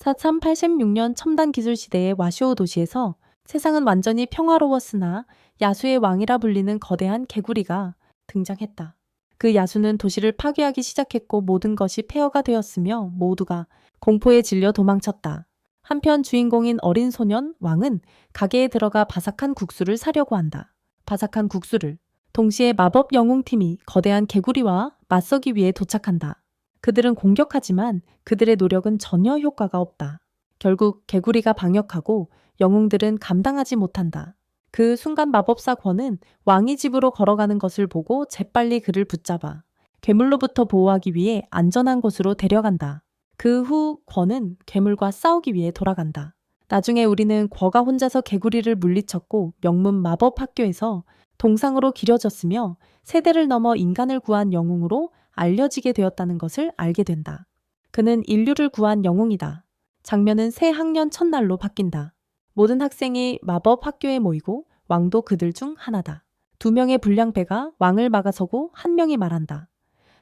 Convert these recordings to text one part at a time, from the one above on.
4386년 첨단 기술 시대의 와쇼 도시에서 세상은 완전히 평화로웠으나 야수의 왕이라 불리는 거대한 개구리가 등장했다. 그 야수는 도시를 파괴하기 시작했고 모든 것이 폐허가 되었으며 모두가 공포에 질려 도망쳤다. 한편 주인공인 어린 소년 왕은 가게에 들어가 바삭한 국수를 사려고 한다. 바삭한 국수를. 동시에 마법 영웅팀이 거대한 개구리와 맞서기 위해 도착한다. 그들은 공격하지만 그들의 노력은 전혀 효과가 없다. 결국 개구리가 방역하고 영웅들은 감당하지 못한다. 그 순간 마법사 권은 왕이 집으로 걸어가는 것을 보고 재빨리 그를 붙잡아 괴물로부터 보호하기 위해 안전한 곳으로 데려간다. 그 후 권은 괴물과 싸우기 위해 돌아간다. 나중에 우리는 권가 혼자서 개구리를 물리쳤고 명문 마법 학교에서 동상으로 기려졌으며 세대를 넘어 인간을 구한 영웅으로 알려지게 되었다는 것을 알게 된다. 그는 인류를 구한 영웅이다. 장면은 새 학년 첫날로 바뀐다. 모든 학생이 마법 학교에 모이고 왕도 그들 중 하나다. 2명의 불량배가 왕을 막아서고 한 명이 말한다.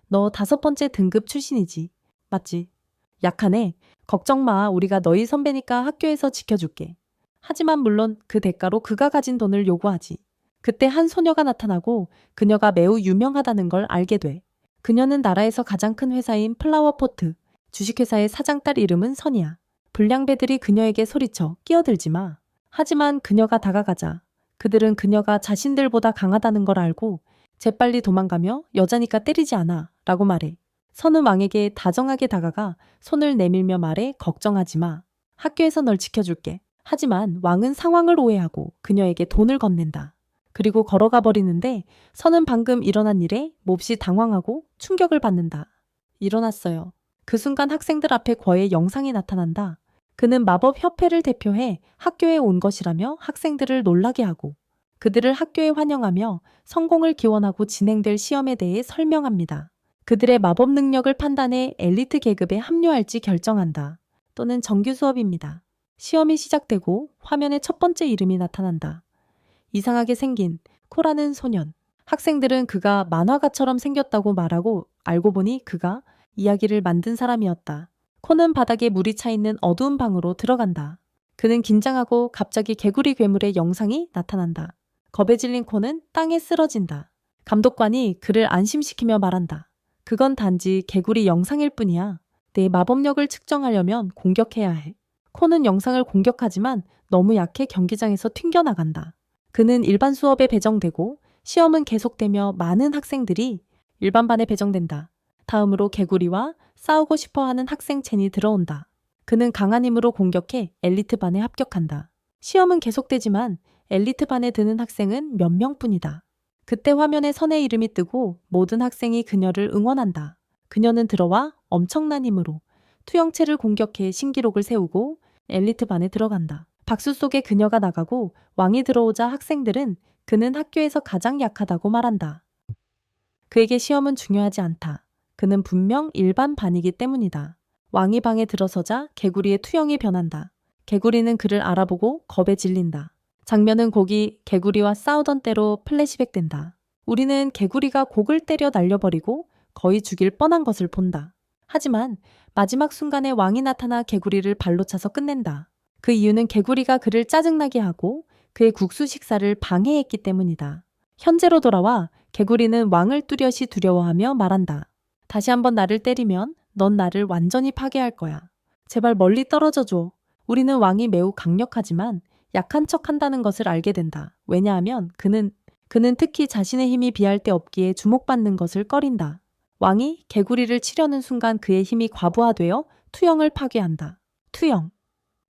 너 5번째 등급 출신이지. 맞지? 약하네. 걱정 마. 우리가 너희 선배니까 학교에서 지켜줄게. 하지만 물론 그 대가로 그가 가진 돈을 요구하지. 그때 한 소녀가 나타나고 그녀가 매우 유명하다는 걸 알게 돼. 그녀는 나라에서 가장 큰 회사인 플라워포트, 주식회사의 사장딸 이름은 선이야. 불량배들이 그녀에게 소리쳐 끼어들지 마. 하지만 그녀가 다가가자 그들은 그녀가 자신들보다 강하다는 걸 알고 재빨리 도망가며 여자니까 때리지 않아 라고 말해. 선은 왕에게 다정하게 다가가 손을 내밀며 말해 걱정하지 마. 학교에서 널 지켜줄게. 하지만 왕은 상황을 오해하고 그녀에게 돈을 건넨다. 그리고 걸어가 버리는데 선은 방금 일어난 일에 몹시 당황하고 충격을 받는다. 일어났어요. 그 순간 학생들 앞에 권의 영상이 나타난다. 그는 마법협회를 대표해 학교에 온 것이라며 학생들을 놀라게 하고 그들을 학교에 환영하며 성공을 기원하고 진행될 시험에 대해 설명합니다. 그들의 마법 능력을 판단해 엘리트 계급에 합류할지 결정한다. 또는 정규 수업입니다. 시험이 시작되고 화면에 첫 번째 이름이 나타난다. 이상하게 생긴 코라는 소년. 학생들은 그가 만화가처럼 생겼다고 말하고 알고 보니 그가 이야기를 만든 사람이었다. 코는 바닥에 물이 차 있는 어두운 방으로 들어간다. 그는 긴장하고 갑자기 개구리 괴물의 영상이 나타난다. 겁에 질린 코는 땅에 쓰러진다. 감독관이 그를 안심시키며 말한다. 그건 단지 개구리 영상일 뿐이야. 내 마법력을 측정하려면 공격해야 해. 코는 영상을 공격하지만 너무 약해 경기장에서 튕겨나간다. 그는 일반 수업에 배정되고 시험은 계속되며 많은 학생들이 일반반에 배정된다. 다음으로 개구리와 싸우고 싶어하는 학생 첸이 들어온다. 그는 강한 힘으로 공격해 엘리트반에 합격한다. 시험은 계속되지만 엘리트반에 드는 학생은 몇 명뿐이다. 그때 화면에 선의 이름이 뜨고 모든 학생이 그녀를 응원한다. 그녀는 들어와 엄청난 힘으로 투영체를 공격해 신기록을 세우고 엘리트반에 들어간다. 박수 속에 그녀가 나가고 왕이 들어오자 학생들은 그는 학교에서 가장 약하다고 말한다. 그에게 시험은 중요하지 않다. 그는 분명 일반 반이기 때문이다. 왕이 방에 들어서자 개구리의 투영이 변한다. 개구리는 그를 알아보고 겁에 질린다. 장면은 곡이 개구리와 싸우던 때로 플래시백된다. 우리는 개구리가 곡을 때려 날려버리고 거의 죽일 뻔한 것을 본다. 하지만 마지막 순간에 왕이 나타나 개구리를 발로 차서 끝낸다. 그 이유는 개구리가 그를 짜증나게 하고 그의 국수 식사를 방해했기 때문이다. 현재로 돌아와 개구리는 왕을 뚜렷이 두려워하며 말한다. 다시 한번 나를 때리면 넌 나를 완전히 파괴할 거야. 제발 멀리 떨어져 줘. 우리는 왕이 매우 강력하지만 약한 척 한다는 것을 알게 된다. 왜냐하면 그는 특히 자신의 힘이 비할 데 없기에 주목받는 것을 꺼린다. 왕이 개구리를 치려는 순간 그의 힘이 과부하되어 투영을 파괴한다. 투영.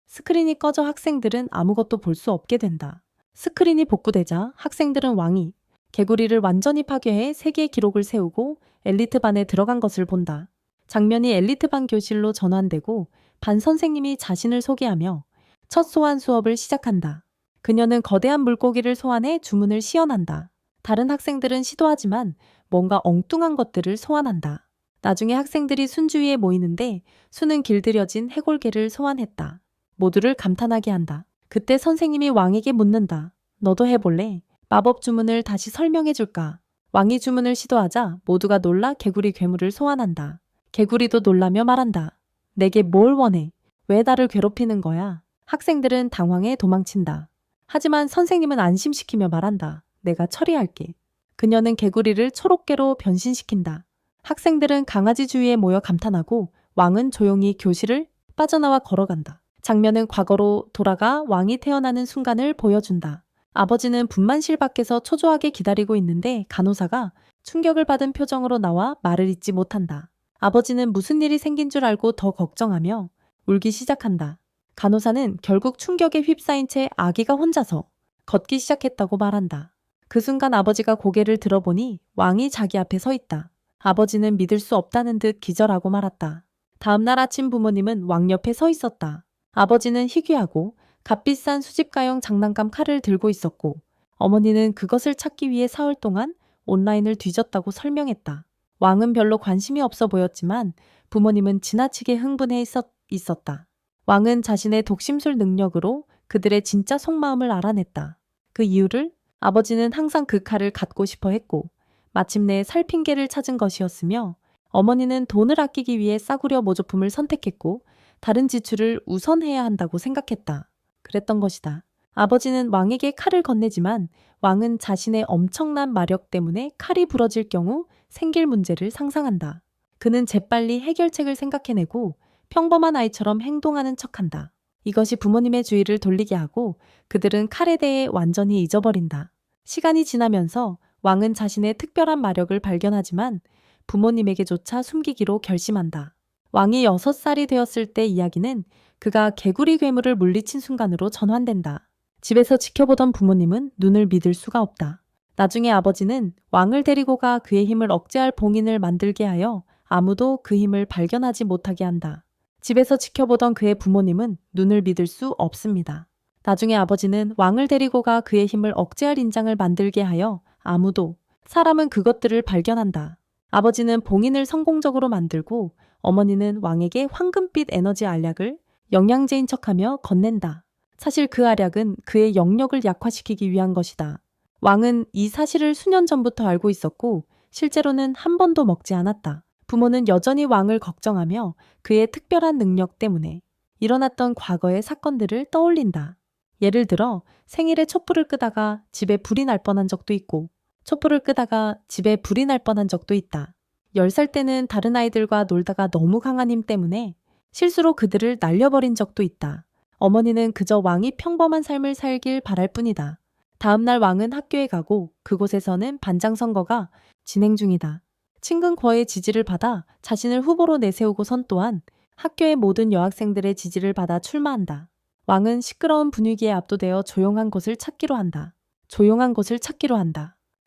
스크린이 꺼져 학생들은 아무것도 볼 수 없게 된다. 스크린이 복구되자 학생들은 왕이 개구리를 완전히 파괴해 세계의 기록을 세우고 엘리트반에 들어간 것을 본다. 장면이 엘리트반 교실로 전환되고 반 선생님이 자신을 소개하며 첫 소환 수업을 시작한다. 그녀는 거대한 물고기를 소환해 주문을 시연한다. 다른 학생들은 시도하지만 뭔가 엉뚱한 것들을 소환한다. 나중에 학생들이 순주 위에 모이는데 수는 길들여진 해골개를 소환했다. 모두를 감탄하게 한다. 그때 선생님이 왕에게 묻는다. 너도 해볼래? 마법 주문을 다시 설명해 줄까? 왕이 주문을 시도하자 모두가 놀라 개구리 괴물을 소환한다. 개구리도 놀라며 말한다. 내게 뭘 원해? 왜 나를 괴롭히는 거야? 학생들은 당황해 도망친다. 하지만 선생님은 안심시키며 말한다. 내가 처리할게. 그녀는 개구리를 초록개로 변신시킨다. 학생들은 강아지 주위에 모여 감탄하고 왕은 조용히 교실을 빠져나와 걸어간다. 장면은 과거로 돌아가 왕이 태어나는 순간을 보여준다. 아버지는 분만실 밖에서 초조하게 기다리고 있는데 간호사가 충격을 받은 표정으로 나와 말을 잇지 못한다. 아버지는 무슨 일이 생긴 줄 알고 더 걱정하며 울기 시작한다. 간호사는 결국 충격에 휩싸인 채 아기가 혼자서 걷기 시작했다고 말한다. 그 순간 아버지가 고개를 들어보니 왕이 자기 앞에 서 있다. 아버지는 믿을 수 없다는 듯 기절하고 말았다. 다음날 아침 부모님은 왕 옆에 서 있었다. 아버지는 희귀하고 값비싼 수집가용 장난감 칼을 들고 있었고 어머니는 그것을 찾기 위해 사흘 동안 온라인을 뒤졌다고 설명했다. 왕은 별로 관심이 없어 보였지만 부모님은 지나치게 흥분해 있었다. 왕은 자신의 독심술 능력으로 그들의 진짜 속마음을 알아냈다. 그 이유를 아버지는 항상 그 칼을 갖고 싶어 했고 마침내 살 핑계를 찾은 것이었으며 어머니는 돈을 아끼기 위해 싸구려 모조품을 선택했고 다른 지출을 우선해야 한다고 생각했다. 그랬던 것이다. 아버지는 왕에게 칼을 건네지만 왕은 자신의 엄청난 마력 때문에 칼이 부러질 경우 생길 문제를 상상한다. 그는 재빨리 해결책을 생각해내고 평범한 아이처럼 행동하는 척한다. 이것이 부모님의 주의를 돌리게 하고 그들은 칼에 대해 완전히 잊어버린다. 시간이 지나면서 왕은 자신의 특별한 마력을 발견하지만 부모님에게조차 숨기기로 결심한다. 왕이 6살이 되었을 때 이야기는 그가 개구리 괴물을 물리친 순간으로 전환된다. 집에서 지켜보던 부모님은 눈을 믿을 수가 없다. 나중에 아버지는 왕을 데리고 가 그의 힘을 억제할 봉인을 만들게 하여 아무도 그 힘을 발견하지 못하게 한다. 집에서 지켜보던 그의 부모님은 눈을 믿을 수 없습니다. 나중에 아버지는 왕을 데리고 가 그의 힘을 억제할 인장을 만들게 하여 아무도 사람은 그것들을 발견한다. 아버지는 봉인을 성공적으로 만들고 어머니는 왕에게 황금빛 에너지 알약을 영양제인 척하며 건넨다. 사실 그 알약은 그의 영력을 약화시키기 위한 것이다. 왕은 이 사실을 수년 전부터 알고 있었고 실제로는 한 번도 먹지 않았다. 부모는 여전히 왕을 걱정하며 그의 특별한 능력 때문에 일어났던 과거의 사건들을 떠올린다. 예를 들어 생일에 촛불을 끄다가 집에 불이 날 뻔한 적도 있고 촛불을 끄다가 집에 불이 날 뻔한 적도 있다. 10살 때는 다른 아이들과 놀다가 너무 강한 힘 때문에 실수로 그들을 날려버린 적도 있다. 어머니는 그저 왕이 평범한 삶을 살길 바랄 뿐이다. 다음날 왕은 학교에 가고 그곳에서는 반장 선거가 진행 중이다. 친근과의 지지를 받아 자신을 후보로 내세우고 선 또한 학교의 모든 여학생들의 지지를 받아 출마한다. 왕은 시끄러운 분위기에 압도되어 조용한 곳을 찾기로 한다.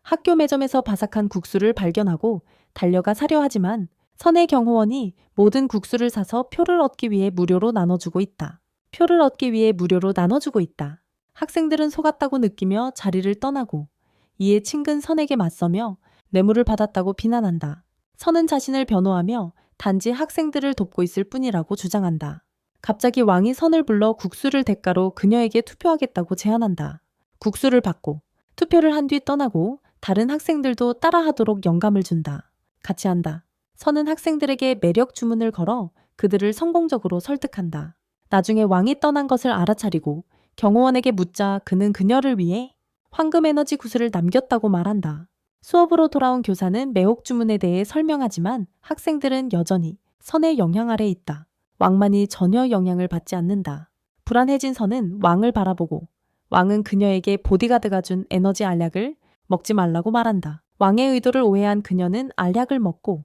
학교 매점에서 바삭한 국수를 발견하고 달려가 사려 하지만 선의 경호원이 모든 국수를 사서 표를 얻기 위해 무료로 나눠주고 있다. 학생들은 속았다고 느끼며 자리를 떠나고 이에 친근 선에게 맞서며 뇌물을 받았다고 비난한다. 선은 자신을 변호하며 단지 학생들을 돕고 있을 뿐이라고 주장한다. 갑자기 왕이 선을 불러 국수를 대가로 그녀에게 투표하겠다고 제안한다. 국수를 받고 투표를 한 뒤 떠나고 다른 학생들도 따라하도록 영감을 준다. 같이 한다. 선은 학생들에게 매력 주문을 걸어 그들을 성공적으로 설득한다. 나중에 왕이 떠난 것을 알아차리고 경호원에게 묻자 그는 그녀를 위해 황금 에너지 구슬을 남겼다고 말한다. 수업으로 돌아온 교사는 매혹 주문에 대해 설명하지만 학생들은 여전히 선의 영향 아래 있다. 왕만이 전혀 영향을 받지 않는다. 불안해진 선은 왕을 바라보고 왕은 그녀에게 보디가드가 준 에너지 알약을 먹지 말라고 말한다. 왕의 의도를 오해한 그녀는 알약을 먹고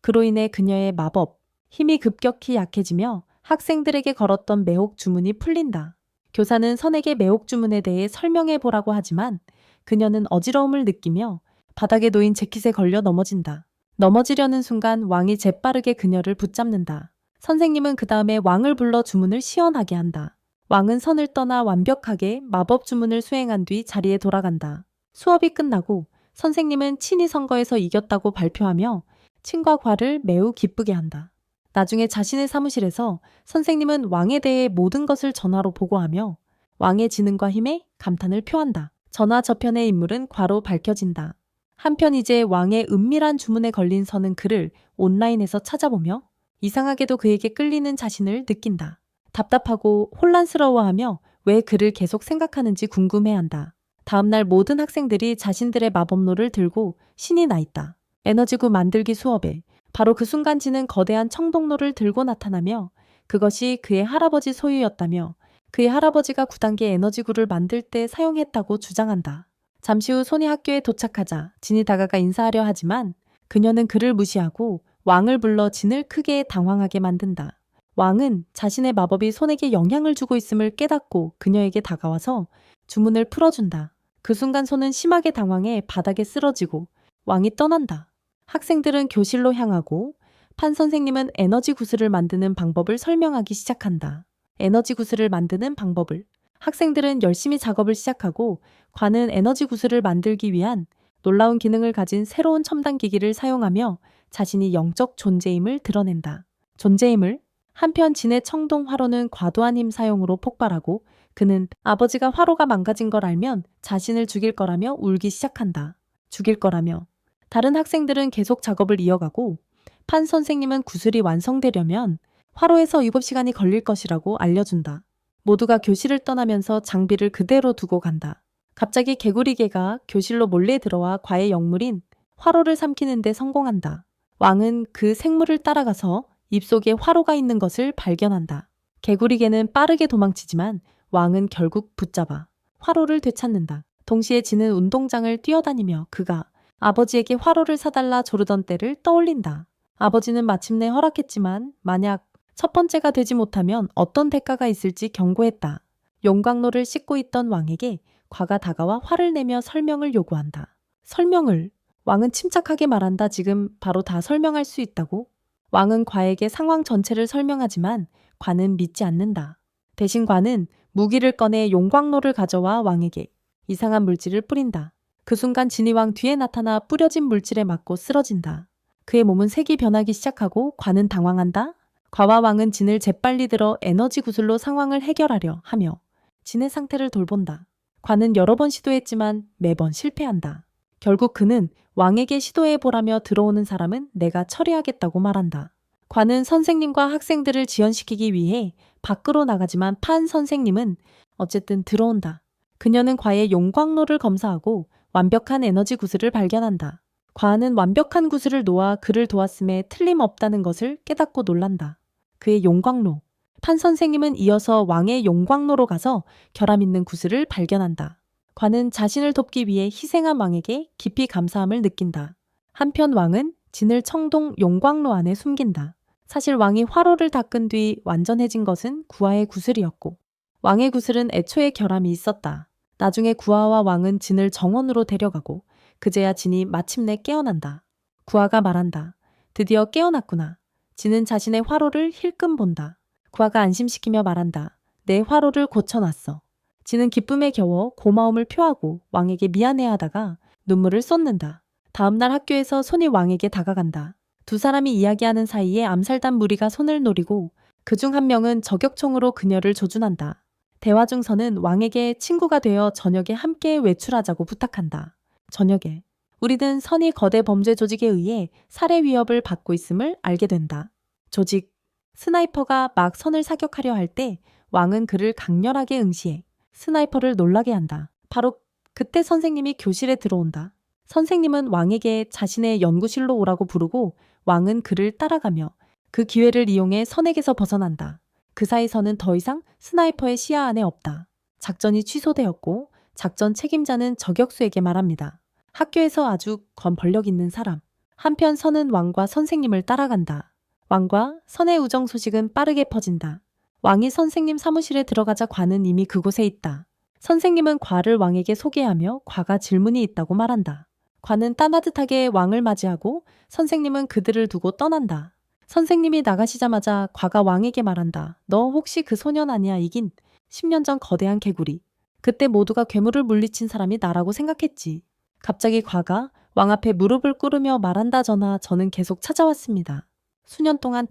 그로 인해 그녀의 마법, 힘이 급격히 약해지며 학생들에게 걸었던 매혹 주문이 풀린다. 교사는 선에게 매혹 주문에 대해 설명해 보라고 하지만 그녀는 어지러움을 느끼며 바닥에 놓인 재킷에 걸려 넘어진다. 넘어지려는 순간 왕이 재빠르게 그녀를 붙잡는다. 선생님은 그 다음에 왕을 불러 주문을 시연하게 한다. 왕은 선을 떠나 완벽하게 마법 주문을 수행한 뒤 자리에 돌아간다. 수업이 끝나고 선생님은 친히 선거에서 이겼다고 발표하며 친과 과를 매우 기쁘게 한다. 나중에 자신의 사무실에서 선생님은 왕에 대해 모든 것을 전화로 보고하며 왕의 지능과 힘에 감탄을 표한다. 전화 저편의 인물은 과로 밝혀진다. 한편 이제 왕의 은밀한 주문에 걸린 선은 그를 온라인에서 찾아보며 이상하게도 그에게 끌리는 자신을 느낀다. 답답하고 혼란스러워하며 왜 그를 계속 생각하는지 궁금해한다. 다음날 모든 학생들이 자신들의 마법로를 들고 신이 나 있다. 에너지구 만들기 수업에 바로 그 순간 지는 거대한 청동로를 들고 나타나며 그것이 그의 할아버지 소유였다며 그의 할아버지가 9단계 에너지구를 만들 때 사용했다고 주장한다. 잠시 후 손이 학교에 도착하자 진이 다가가 인사하려 하지만 그녀는 그를 무시하고 왕을 불러 진을 크게 당황하게 만든다. 왕은 자신의 마법이 손에게 영향을 주고 있음을 깨닫고 그녀에게 다가와서 주문을 풀어준다. 그 순간 손은 심하게 당황해 바닥에 쓰러지고 왕이 떠난다. 학생들은 교실로 향하고 판 선생님은 에너지 구슬을 만드는 방법을 설명하기 시작한다. 에너지 구슬을 만드는 방법을. 학생들은 열심히 작업을 시작하고 관은 에너지 구슬을 만들기 위한 놀라운 기능을 가진 새로운 첨단 기기를 사용하며 자신이 영적 존재임을 드러낸다. 존재임을. 한편 진의 청동 화로는 과도한 힘 사용으로 폭발하고 그는 아버지가 화로가 망가진 걸 알면 자신을 죽일 거라며 울기 시작한다. 죽일 거라며. 다른 학생들은 계속 작업을 이어가고 판 선생님은 구슬이 완성되려면 화로에서 7시간이 걸릴 것이라고 알려준다. 모두가 교실을 떠나면서 장비를 그대로 두고 간다. 갑자기 개구리개가 교실로 몰래 들어와 과의 영물인 화로를 삼키는 데 성공한다. 왕은 그 생물을 따라가서 입속에 화로가 있는 것을 발견한다. 개구리개는 빠르게 도망치지만 왕은 결국 붙잡아 화로를 되찾는다. 동시에 진은 운동장을 뛰어다니며 그가 아버지에게 화로를 사달라 조르던 때를 떠올린다. 아버지는 마침내 허락했지만 만약 첫 번째가 되지 못하면 어떤 대가가 있을지 경고했다. 용광로를 씻고 있던 왕에게 과가 다가와 화를 내며 설명을 요구한다. 설명을. 왕은 침착하게 말한다. 지금 바로 다 설명할 수 있다고? 왕은 과에게 상황 전체를 설명하지만 과는 믿지 않는다. 대신 과는 무기를 꺼내 용광로를 가져와 왕에게 이상한 물질을 뿌린다. 그 순간 진이 왕 뒤에 나타나 뿌려진 물질에 맞고 쓰러진다. 그의 몸은 색이 변하기 시작하고 과는 당황한다. 과와 왕은 진을 재빨리 들어 에너지 구슬로 상황을 해결하려 하며 진의 상태를 돌본다. 과는 여러 번 시도했지만 매번 실패한다. 결국 그는 왕에게 시도해보라며 들어오는 사람은 내가 처리하겠다고 말한다. 과는 선생님과 학생들을 지연시키기 위해 밖으로 나가지만 판 선생님은 어쨌든 들어온다. 그녀는 과의 용광로를 검사하고 완벽한 에너지 구슬을 발견한다. 과는 완벽한 구슬을 놓아 그를 도왔음에 틀림없다는 것을 깨닫고 놀란다. 그의 용광로. 판 선생님은 이어서 왕의 용광로로 가서 결함 있는 구슬을 발견한다. 과는 자신을 돕기 위해 희생한 왕에게 깊이 감사함을 느낀다. 한편 왕은 진을 청동 용광로 안에 숨긴다. 사실 왕이 화로를 닦은 뒤 완전해진 것은 구하의 구슬이었고 왕의 구슬은 애초에 결함이 있었다. 나중에 구하와 왕은 진을 정원으로 데려가고 그제야 진이 마침내 깨어난다. 구하가 말한다. 드디어 깨어났구나. 진은 자신의 화로를 힐끔 본다. 구하가 안심시키며 말한다. 내 화로를 고쳐놨어. 진은 기쁨에 겨워 고마움을 표하고 왕에게 미안해하다가 눈물을 쏟는다. 다음날 학교에서 손이 왕에게 다가간다. 두 사람이 이야기하는 사이에 암살단 무리가 손을 노리고 그중 한 명은 저격총으로 그녀를 조준한다. 대화 중 선은 왕에게 친구가 되어 저녁에 함께 외출하자고 부탁한다. 저녁에 우리는 선이 거대 범죄 조직에 의해 살해 위협을 받고 있음을 알게 된다. 조직. 스나이퍼가 막 선을 사격하려 할 때 왕은 그를 강렬하게 응시해 스나이퍼를 놀라게 한다. 바로 그때 선생님이 교실에 들어온다. 선생님은 왕에게 자신의 연구실로 오라고 부르고 왕은 그를 따라가며 그 기회를 이용해 선에게서 벗어난다. 그 사이 선은 더 이상 스나이퍼의 시야 안에 없다. 작전이 취소되었고 작전 책임자는 저격수에게 말합니다. 학교에서 아주 권력 있는 사람. 한편 선은 왕과 선생님을 따라간다. 왕과 선의 우정 소식은 빠르게 퍼진다. 왕이 선생님 사무실에 들어가자 과는 이미 그곳에 있다. 선생님은 과를 왕에게 소개하며 과가 질문이 있다고 말한다. 과는 따뜻하게 왕을 맞이하고 선생님은 그들을 두고 떠난다. 선생님이 나가시자마자 과가 왕에게 말한다. 너 혹시 그 소년 아니야? 이긴 10년 전 거대한 개구리. 그때 모두가 괴물을 물리친 사람이 나라고 생각했지. 갑자기 과가 왕 앞에 무릎을 꿇으며 말한다. 전하, 저는 계속 찾아왔습니다. 수년 동안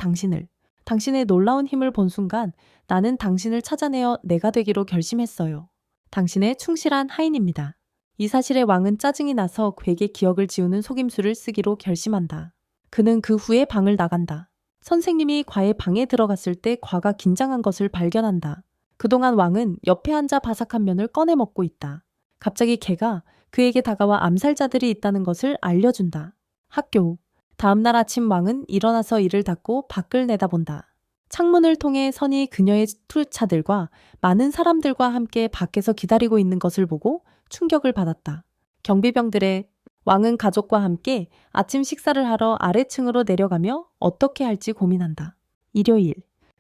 당신의 놀라운 힘을 본 순간 나는 당신을 찾아내어 내가 되기로 결심했어요. 당신의 충실한 하인입니다. 이 사실에 왕은 짜증이 나서 괴의 기억을 지우는 속임수를 쓰기로 결심한다. 그는 그 후에 방을 나간다. 선생님이 과의 방에 들어갔을 때 과가 긴장한 것을 발견한다. 그동안 왕은 옆에 앉아 바삭한 면을 꺼내 먹고 있다. 갑자기 걔가 그에게 다가와 암살자들이 있다는 것을 알려준다. 학교. 다음날 아침 왕은 일어나서 이를 닫고 밖을 내다본다. 창문을 통해 선이 그녀의 투차들과 많은 사람들과 함께 밖에서 기다리고 있는 것을 보고 충격을 받았다. 경비병들의 왕은 가족과 함께 아침 식사를 하러 아래층으로 내려가며 어떻게 할지 고민한다. 일요일.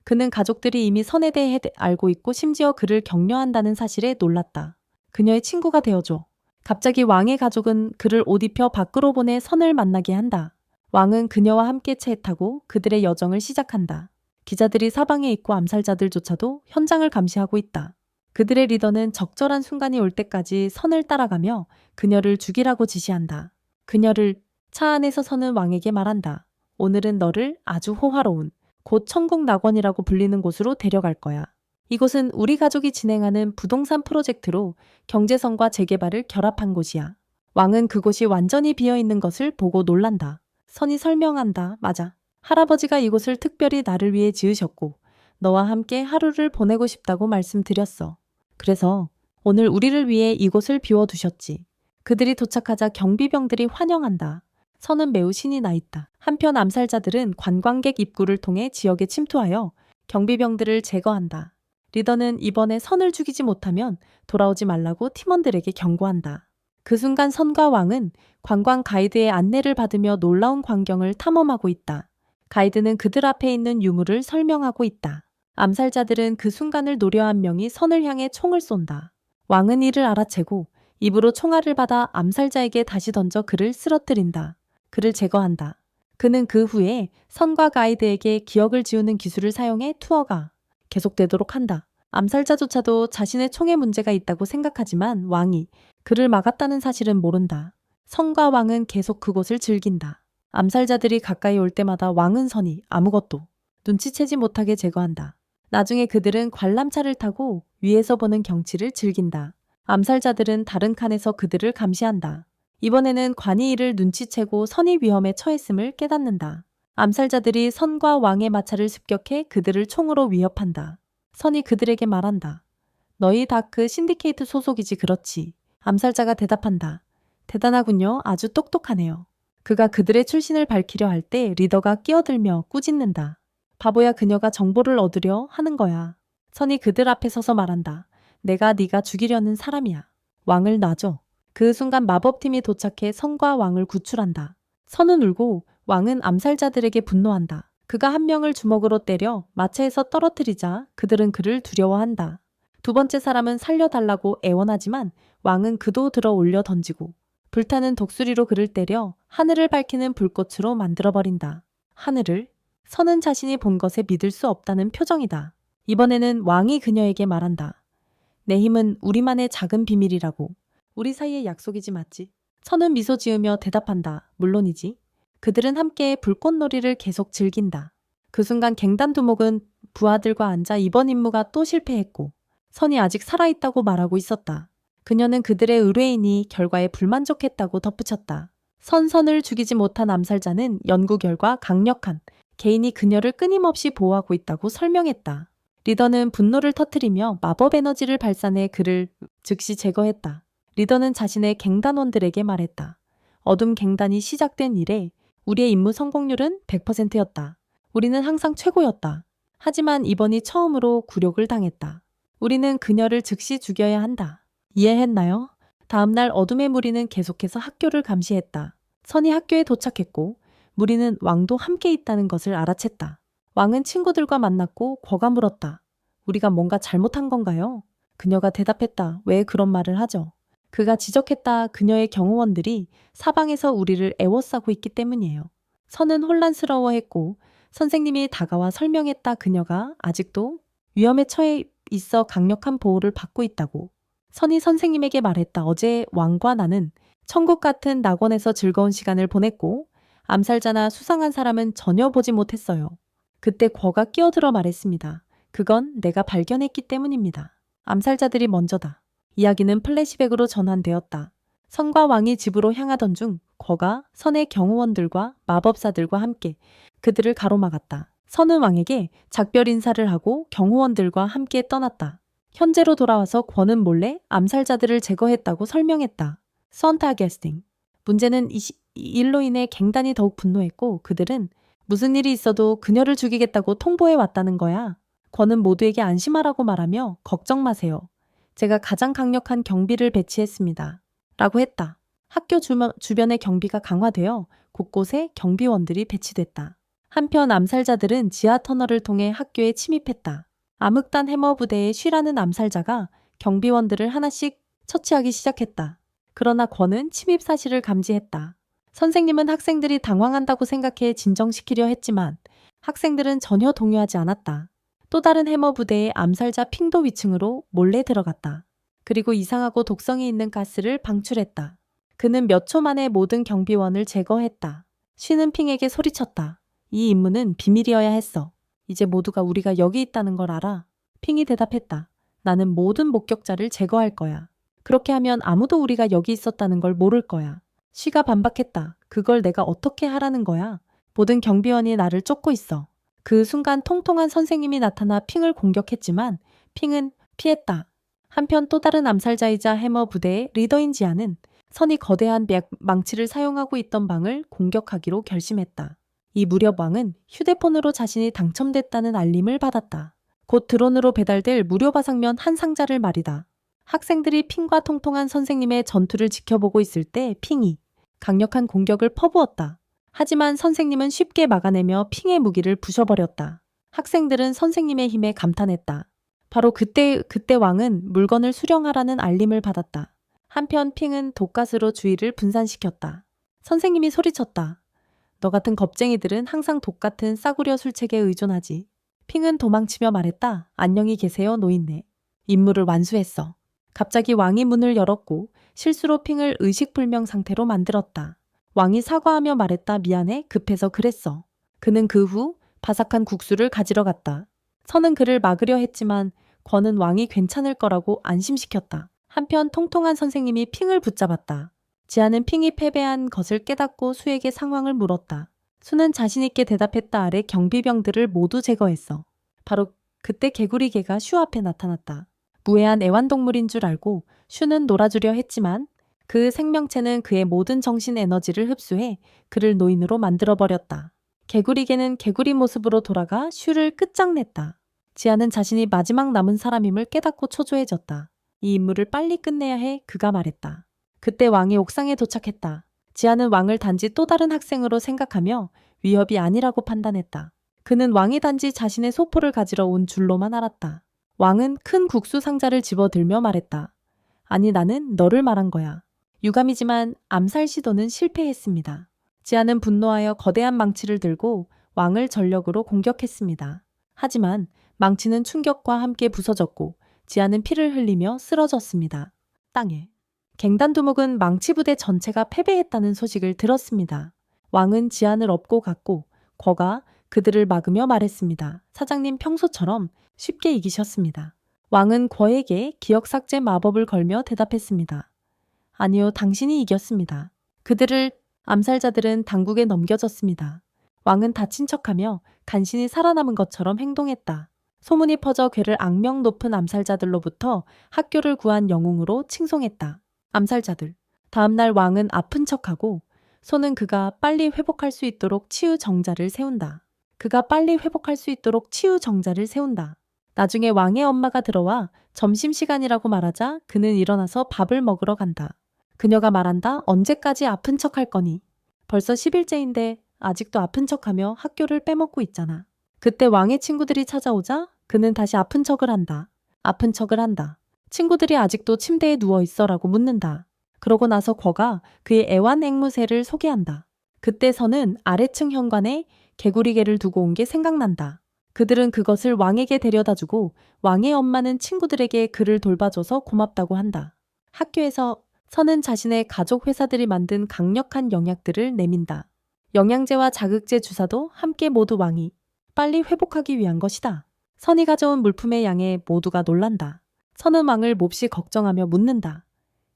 그는 가족들이 이미 선에 대해 알고 있고 심지어 그를 격려한다는 사실에 놀랐다. 그녀의 친구가 되어줘. 갑자기 왕의 가족은 그를 옷 입혀 밖으로 보내 선을 만나게 한다. 왕은 그녀와 함께 차에 타고 그들의 여정을 시작한다. 기자들이 사방에 있고 암살자들조차도 현장을 감시하고 있다. 그들의 리더는 적절한 순간이 올 때까지 선을 따라가며 그녀를 죽이라고 지시한다. 그녀를 차 안에서 선은 왕에게 말한다. 오늘은 너를 아주 호화로운 곧 천국 낙원이라고 불리는 곳으로 데려갈 거야. 이곳은 우리 가족이 진행하는 부동산 프로젝트로 경제성과 재개발을 결합한 곳이야. 왕은 그곳이 완전히 비어있는 것을 보고 놀란다. 선이 설명한다. 맞아. 할아버지가 이곳을 특별히 나를 위해 지으셨고 너와 함께 하루를 보내고 싶다고 말씀드렸어. 그래서 오늘 우리를 위해 이곳을 비워두셨지. 그들이 도착하자 경비병들이 환영한다. 선은 매우 신이 나 있다. 한편 암살자들은 관광객 입구를 통해 지역에 침투하여 경비병들을 제거한다. 리더는 이번에 선을 죽이지 못하면 돌아오지 말라고 팀원들에게 경고한다. 그 순간 선과 왕은 관광 가이드의 안내를 받으며 놀라운 광경을 탐험하고 있다. 가이드는 그들 앞에 있는 유물을 설명하고 있다. 암살자들은 그 순간을 노려 한 명이 선을 향해 총을 쏜다. 왕은 이를 알아채고 입으로 총알을 받아 암살자에게 다시 던져 그를 쓰러뜨린다. 그를 제거한다. 그는 그 후에 선과 가이드에게 기억을 지우는 기술을 사용해 투어가 계속되도록 한다. 암살자조차도 자신의 총에 문제가 있다고 생각하지만 왕이 그를 막았다는 사실은 모른다. 선과 왕은 계속 그곳을 즐긴다. 암살자들이 가까이 올 때마다 왕은 선이 아무것도 눈치채지 못하게 제거한다. 나중에 그들은 관람차를 타고 위에서 보는 경치를 즐긴다. 암살자들은 다른 칸에서 그들을 감시한다. 이번에는 관이 이를 눈치채고 선이 위험에 처했음을 깨닫는다. 암살자들이 선과 왕의 마차를 습격해 그들을 총으로 위협한다. 선이 그들에게 말한다. 너희 다크 신디케이트 소속이지 그렇지. 암살자가 대답한다. 대단하군요. 아주 똑똑하네요. 그가 그들의 출신을 밝히려 할 때 리더가 끼어들며 꾸짖는다. 바보야 그녀가 정보를 얻으려 하는 거야. 선이 그들 앞에 서서 말한다. 내가 네가 죽이려는 사람이야. 왕을 놔줘. 그 순간 마법팀이 도착해 선과 왕을 구출한다. 선은 울고 왕은 암살자들에게 분노한다. 그가 한 명을 주먹으로 때려 마차에서 떨어뜨리자 그들은 그를 두려워한다. 두 번째 사람은 살려달라고 애원하지만 왕은 그도 들어 올려 던지고 불타는 독수리로 그를 때려 하늘을 밝히는 불꽃으로 만들어버린다. 하늘을? 선은 자신이 본 것에 믿을 수 없다는 표정이다. 이번에는 왕이 그녀에게 말한다. 내 힘은 우리만의 작은 비밀이라고. 우리 사이의 약속이지 맞지? 선은 미소 지으며 대답한다. 물론이지. 그들은 함께 불꽃놀이를 계속 즐긴다. 그 순간 갱단 두목은 부하들과 앉아 이번 임무가 또 실패했고 선이 아직 살아있다고 말하고 있었다. 그녀는 그들의 의뢰인이 결과에 불만족했다고 덧붙였다. 선을 죽이지 못한 암살자는 연구 결과 강력한 개인이 그녀를 끊임없이 보호하고 있다고 설명했다. 리더는 분노를 터뜨리며 마법 에너지를 발산해 그를 즉시 제거했다. 리더는 자신의 갱단원들에게 말했다. 어둠 갱단이 시작된 이래 우리의 임무 성공률은 100%였다. 우리는 항상 최고였다. 하지만 이번이 처음으로 굴욕을 당했다. 우리는 그녀를 즉시 죽여야 한다. 이해했나요? 다음날 어둠의 무리는 계속해서 학교를 감시했다. 선이 학교에 도착했고 무리는 왕도 함께 있다는 것을 알아챘다. 왕은 친구들과 만났고 궈가 물었다. 우리가 뭔가 잘못한 건가요? 그녀가 대답했다. 왜 그런 말을 하죠? 그가 지적했다. 그녀의 경호원들이 사방에서 우리를 애워싸고 있기 때문이에요. 선은 혼란스러워했고 선생님이 다가와 설명했다. 그녀가 아직도 위험에 처해 있어 강력한 보호를 받고 있다고. 선이 선생님에게 말했다. 어제 왕과 나는 천국 같은 낙원에서 즐거운 시간을 보냈고 암살자나 수상한 사람은 전혀 보지 못했어요. 그때 궈가 끼어들어 말했습니다. 그건 내가 발견했기 때문입니다. 암살자들이 먼저다. 이야기는 플래시백으로 전환되었다. 선과 왕이 집으로 향하던 중 궈가 선의 경호원들과 마법사들과 함께 그들을 가로막았다. 선은 왕에게 작별 인사를 하고 경호원들과 함께 떠났다. 현재로 돌아와서 권은 몰래 암살자들을 제거했다고 설명했다. 선타게스팅. 문제는 이 일로 인해 갱단이 더욱 분노했고 그들은 무슨 일이 있어도 그녀를 죽이겠다고 통보해 왔다는 거야. 권은 모두에게 안심하라고 말하며 걱정 마세요. 제가 가장 강력한 경비를 배치했습니다. 라고 했다. 학교 주변의 경비가 강화되어 곳곳에 경비원들이 배치됐다. 한편 암살자들은 지하 터널을 통해 학교에 침입했다. 암흑단 해머 부대의 쉬라는 암살자가 경비원들을 하나씩 처치하기 시작했다. 그러나 권은 침입 사실을 감지했다. 선생님은 학생들이 당황한다고 생각해 진정시키려 했지만 학생들은 전혀 동요하지 않았다. 또 다른 해머 부대의 암살자 핑도 위층으로 몰래 들어갔다. 그리고 이상하고 독성이 있는 가스를 방출했다. 그는 몇 초 만에 모든 경비원을 제거했다. 쉬는 핑에게 소리쳤다. 이 임무는 비밀이어야 했어. 이제 모두가 우리가 여기 있다는 걸 알아. 핑이 대답했다. 나는 모든 목격자를 제거할 거야. 그렇게 하면 아무도 우리가 여기 있었다는 걸 모를 거야. 쉬가 반박했다. 그걸 내가 어떻게 하라는 거야? 모든 경비원이 나를 쫓고 있어. 그 순간 통통한 선생님이 나타나 핑을 공격했지만 핑은 피했다. 한편 또 다른 암살자이자 해머 부대의 리더인 지아는 선이 거대한 망치를 사용하고 있던 방을 공격하기로 결심했다. 이 무렵 왕은 휴대폰으로 자신이 당첨됐다는 알림을 받았다. 곧 드론으로 배달될 무료 바상면 한 상자를 말이다. 학생들이 핑과 통통한 선생님의 전투를 지켜보고 있을 때 핑이 강력한 공격을 퍼부었다. 하지만 선생님은 쉽게 막아내며 핑의 무기를 부셔버렸다. 학생들은 선생님의 힘에 감탄했다. 바로 그때 왕은 물건을 수령하라는 알림을 받았다. 한편 핑은 독가스로 주위를 분산시켰다. 선생님이 소리쳤다. 너 같은 겁쟁이들은 항상 독 같은 싸구려 술책에 의존하지. 핑은 도망치며 말했다. 안녕히 계세요, 노인네. 임무를 완수했어. 갑자기 왕이 문을 열었고 실수로 핑을 의식불명 상태로 만들었다. 왕이 사과하며 말했다. 미안해, 급해서 그랬어. 그는 그 후 바삭한 국수를 가지러 갔다. 선은 그를 막으려 했지만 권은 왕이 괜찮을 거라고 안심시켰다. 한편 통통한 선생님이 핑을 붙잡았다. 지아는 핑이 패배한 것을 깨닫고 수에게 상황을 물었다. 수는 자신있게 대답했다. 아래 경비병들을 모두 제거했어. 바로 그때 개구리개가 슈 앞에 나타났다. 무해한 애완동물인 줄 알고 슈는 놀아주려 했지만 그 생명체는 그의 모든 정신 에너지를 흡수해 그를 노인으로 만들어버렸다. 개구리개는 개구리 모습으로 돌아가 슈를 끝장냈다. 지아는 자신이 마지막 남은 사람임을 깨닫고 초조해졌다. 이 임무를 빨리 끝내야 해 그가 말했다. 그때 왕이 옥상에 도착했다. 지아는 왕을 단지 또 다른 학생으로 생각하며 위협이 아니라고 판단했다. 그는 왕이 단지 자신의 소포를 가지러 온 줄로만 알았다. 왕은 큰 국수 상자를 집어들며 말했다. 아니 나는 너를 말한 거야. 유감이지만 암살 시도는 실패했습니다. 지아는 분노하여 거대한 망치를 들고 왕을 전력으로 공격했습니다. 하지만 망치는 충격과 함께 부서졌고 지아는 피를 흘리며 쓰러졌습니다. 땅에. 갱단 두목은 망치 부대 전체가 패배했다는 소식을 들었습니다. 왕은 지안을 업고 갔고 거가 그들을 막으며 말했습니다. 사장님 평소처럼 쉽게 이기셨습니다. 왕은 거에게 기억 삭제 마법을 걸며 대답했습니다. 아니요, 당신이 이겼습니다. 그들을 암살자들은 당국에 넘겨졌습니다. 왕은 다친 척하며 간신히 살아남은 것처럼 행동했다. 소문이 퍼져 괴를 악명 높은 암살자들로부터 학교를 구한 영웅으로 칭송했다. 암살자들. 다음날 왕은 아픈 척하고 소는 그가 빨리 회복할 수 있도록 치유 정자를 세운다. 나중에 왕의 엄마가 들어와 점심시간이라고 말하자 그는 일어나서 밥을 먹으러 간다. 그녀가 말한다. 언제까지 아픈 척 할 거니? 벌써 10일째인데 아직도 아픈 척하며 학교를 빼먹고 있잖아. 그때 왕의 친구들이 찾아오자 그는 다시 아픈 척을 한다. 친구들이 아직도 침대에 누워있어라고 묻는다. 그러고 나서 거가 그의 애완 앵무새를 소개한다. 그때 선은 아래층 현관에 개구리개를 두고 온 게 생각난다. 그들은 그것을 왕에게 데려다주고 왕의 엄마는 친구들에게 그를 돌봐줘서 고맙다고 한다. 학교에서 선은 자신의 가족 회사들이 만든 강력한 영약들을 내민다. 영양제와 자극제 주사도 함께 모두 왕이 빨리 회복하기 위한 것이다. 선이 가져온 물품의 양에 모두가 놀란다. 선은 왕을 몹시 걱정하며 묻는다.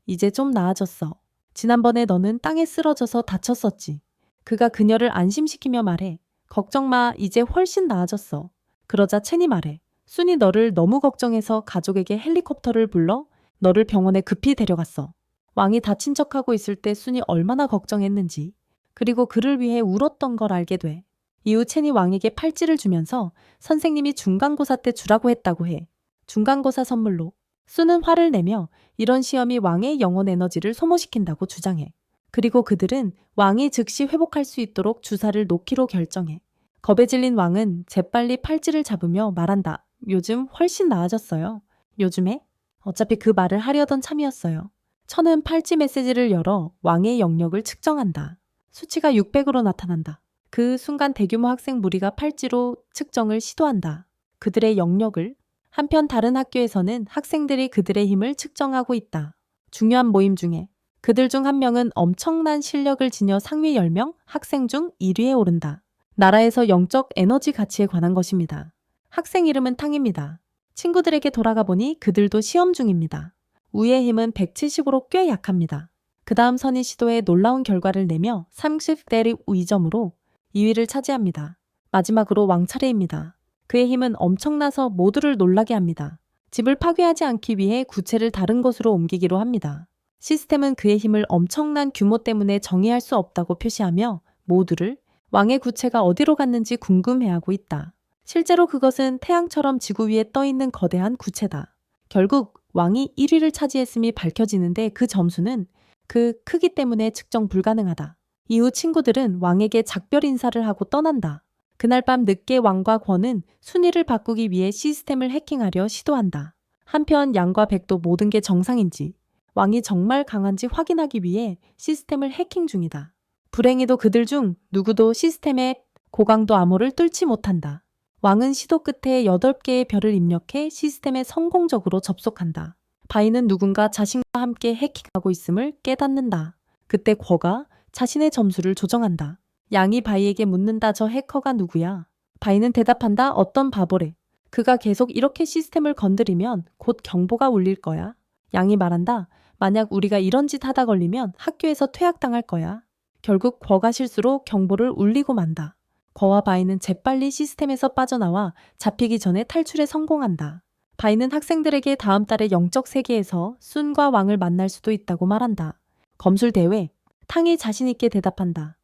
이제 좀 나아졌어. 지난번에 너는 땅에 쓰러져서 다쳤었지. 그가 그녀를 안심시키며 말해. 걱정 마, 이제 훨씬 나아졌어. 그러자 첸이 말해. 순이 너를 너무 걱정해서 가족에게 헬리콥터를 불러 너를 병원에 급히 데려갔어. 왕이 다친 척하고 있을 때 순이 얼마나 걱정했는지, 그리고 그를 위해 울었던 걸 알게 돼. 이후 첸이 왕에게 팔찌를 주면서 선생님이 중간고사 때 주라고 했다고 해. 중간고사 선물로. 순은 화를 내며 이런 시험이 왕의 영혼 에너지를 소모시킨다고 주장해. 그리고 그들은 왕이 즉시 회복할 수 있도록 주사를 놓기로 결정해. 겁에 질린 왕은 재빨리 팔찌를 잡으며 말한다. 요즘 훨씬 나아졌어요. 요즘에? 어차피 그 말을 하려던 참이었어요. 천은 팔찌 메시지를 열어 왕의 영역을 측정한다. 수치가 600으로 나타난다. 그 순간 대규모 학생 무리가 팔찌로 측정을 시도한다. 그들의 영역을. 한편 다른 학교에서는 학생들이 그들의 힘을 측정하고 있다. 중요한 모임 중에 그들 중 한 명은 엄청난 실력을 지녀 상위 10명 학생 중 1위에 오른다. 나라에서 영적 에너지 가치에 관한 것입니다. 학생 이름은 탕입니다. 친구들에게 돌아가 보니 그들도 시험 중입니다. 우의 힘은 170으로 꽤 약합니다. 그 다음 선의 시도에 놀라운 결과를 내며 30대립 위점으로 2위를 차지합니다. 마지막으로 왕 차례입니다. 그의 힘은 엄청나서 모두를 놀라게 합니다. 집을 파괴하지 않기 위해 구체를 다른 곳으로 옮기기로 합니다. 시스템은 그의 힘을 엄청난 규모 때문에 정의할 수 없다고 표시하며 모두를 왕의 구체가 어디로 갔는지 궁금해하고 있다. 실제로 그것은 태양처럼 지구 위에 떠있는 거대한 구체다. 결국 왕이 1위를 차지했음이 밝혀지는데 그 점수는 그 크기 때문에 측정 불가능하다. 이후 친구들은 왕에게 작별 인사를 하고 떠난다. 그날 밤 늦게 왕과 권은 순위를 바꾸기 위해 시스템을 해킹하려 시도한다. 한편 양과 백도 모든 게 정상인지 왕이 정말 강한지 확인하기 위해 시스템을 해킹 중이다. 불행히도 그들 중 누구도 시스템의 고강도 암호를 뚫지 못한다. 왕은 시도 끝에 8개의 별을 입력해 시스템에 성공적으로 접속한다. 바이는 누군가 자신과 함께 해킹하고 있음을 깨닫는다. 그때 궈가 자신의 점수를 조정한다. 양이 바이에게 묻는다. 저 해커가 누구야? 바이는 대답한다. 어떤 바보래. 그가 계속 이렇게 시스템을 건드리면 곧 경보가 울릴 거야. 양이 말한다. 만약 우리가 이런 짓 하다 걸리면 학교에서 퇴학당할 거야. 결국 궈가 실수로 경보를 울리고 만다. 궈와 바이는 재빨리 시스템에서 빠져나와 잡히기 전에 탈출에 성공한다. 바이는 학생들에게 다음 달에 영적 세계에서 순과 왕을 만날 수도 있다고 말한다. 검술 대회. 탕이 자신 있게 대답한다.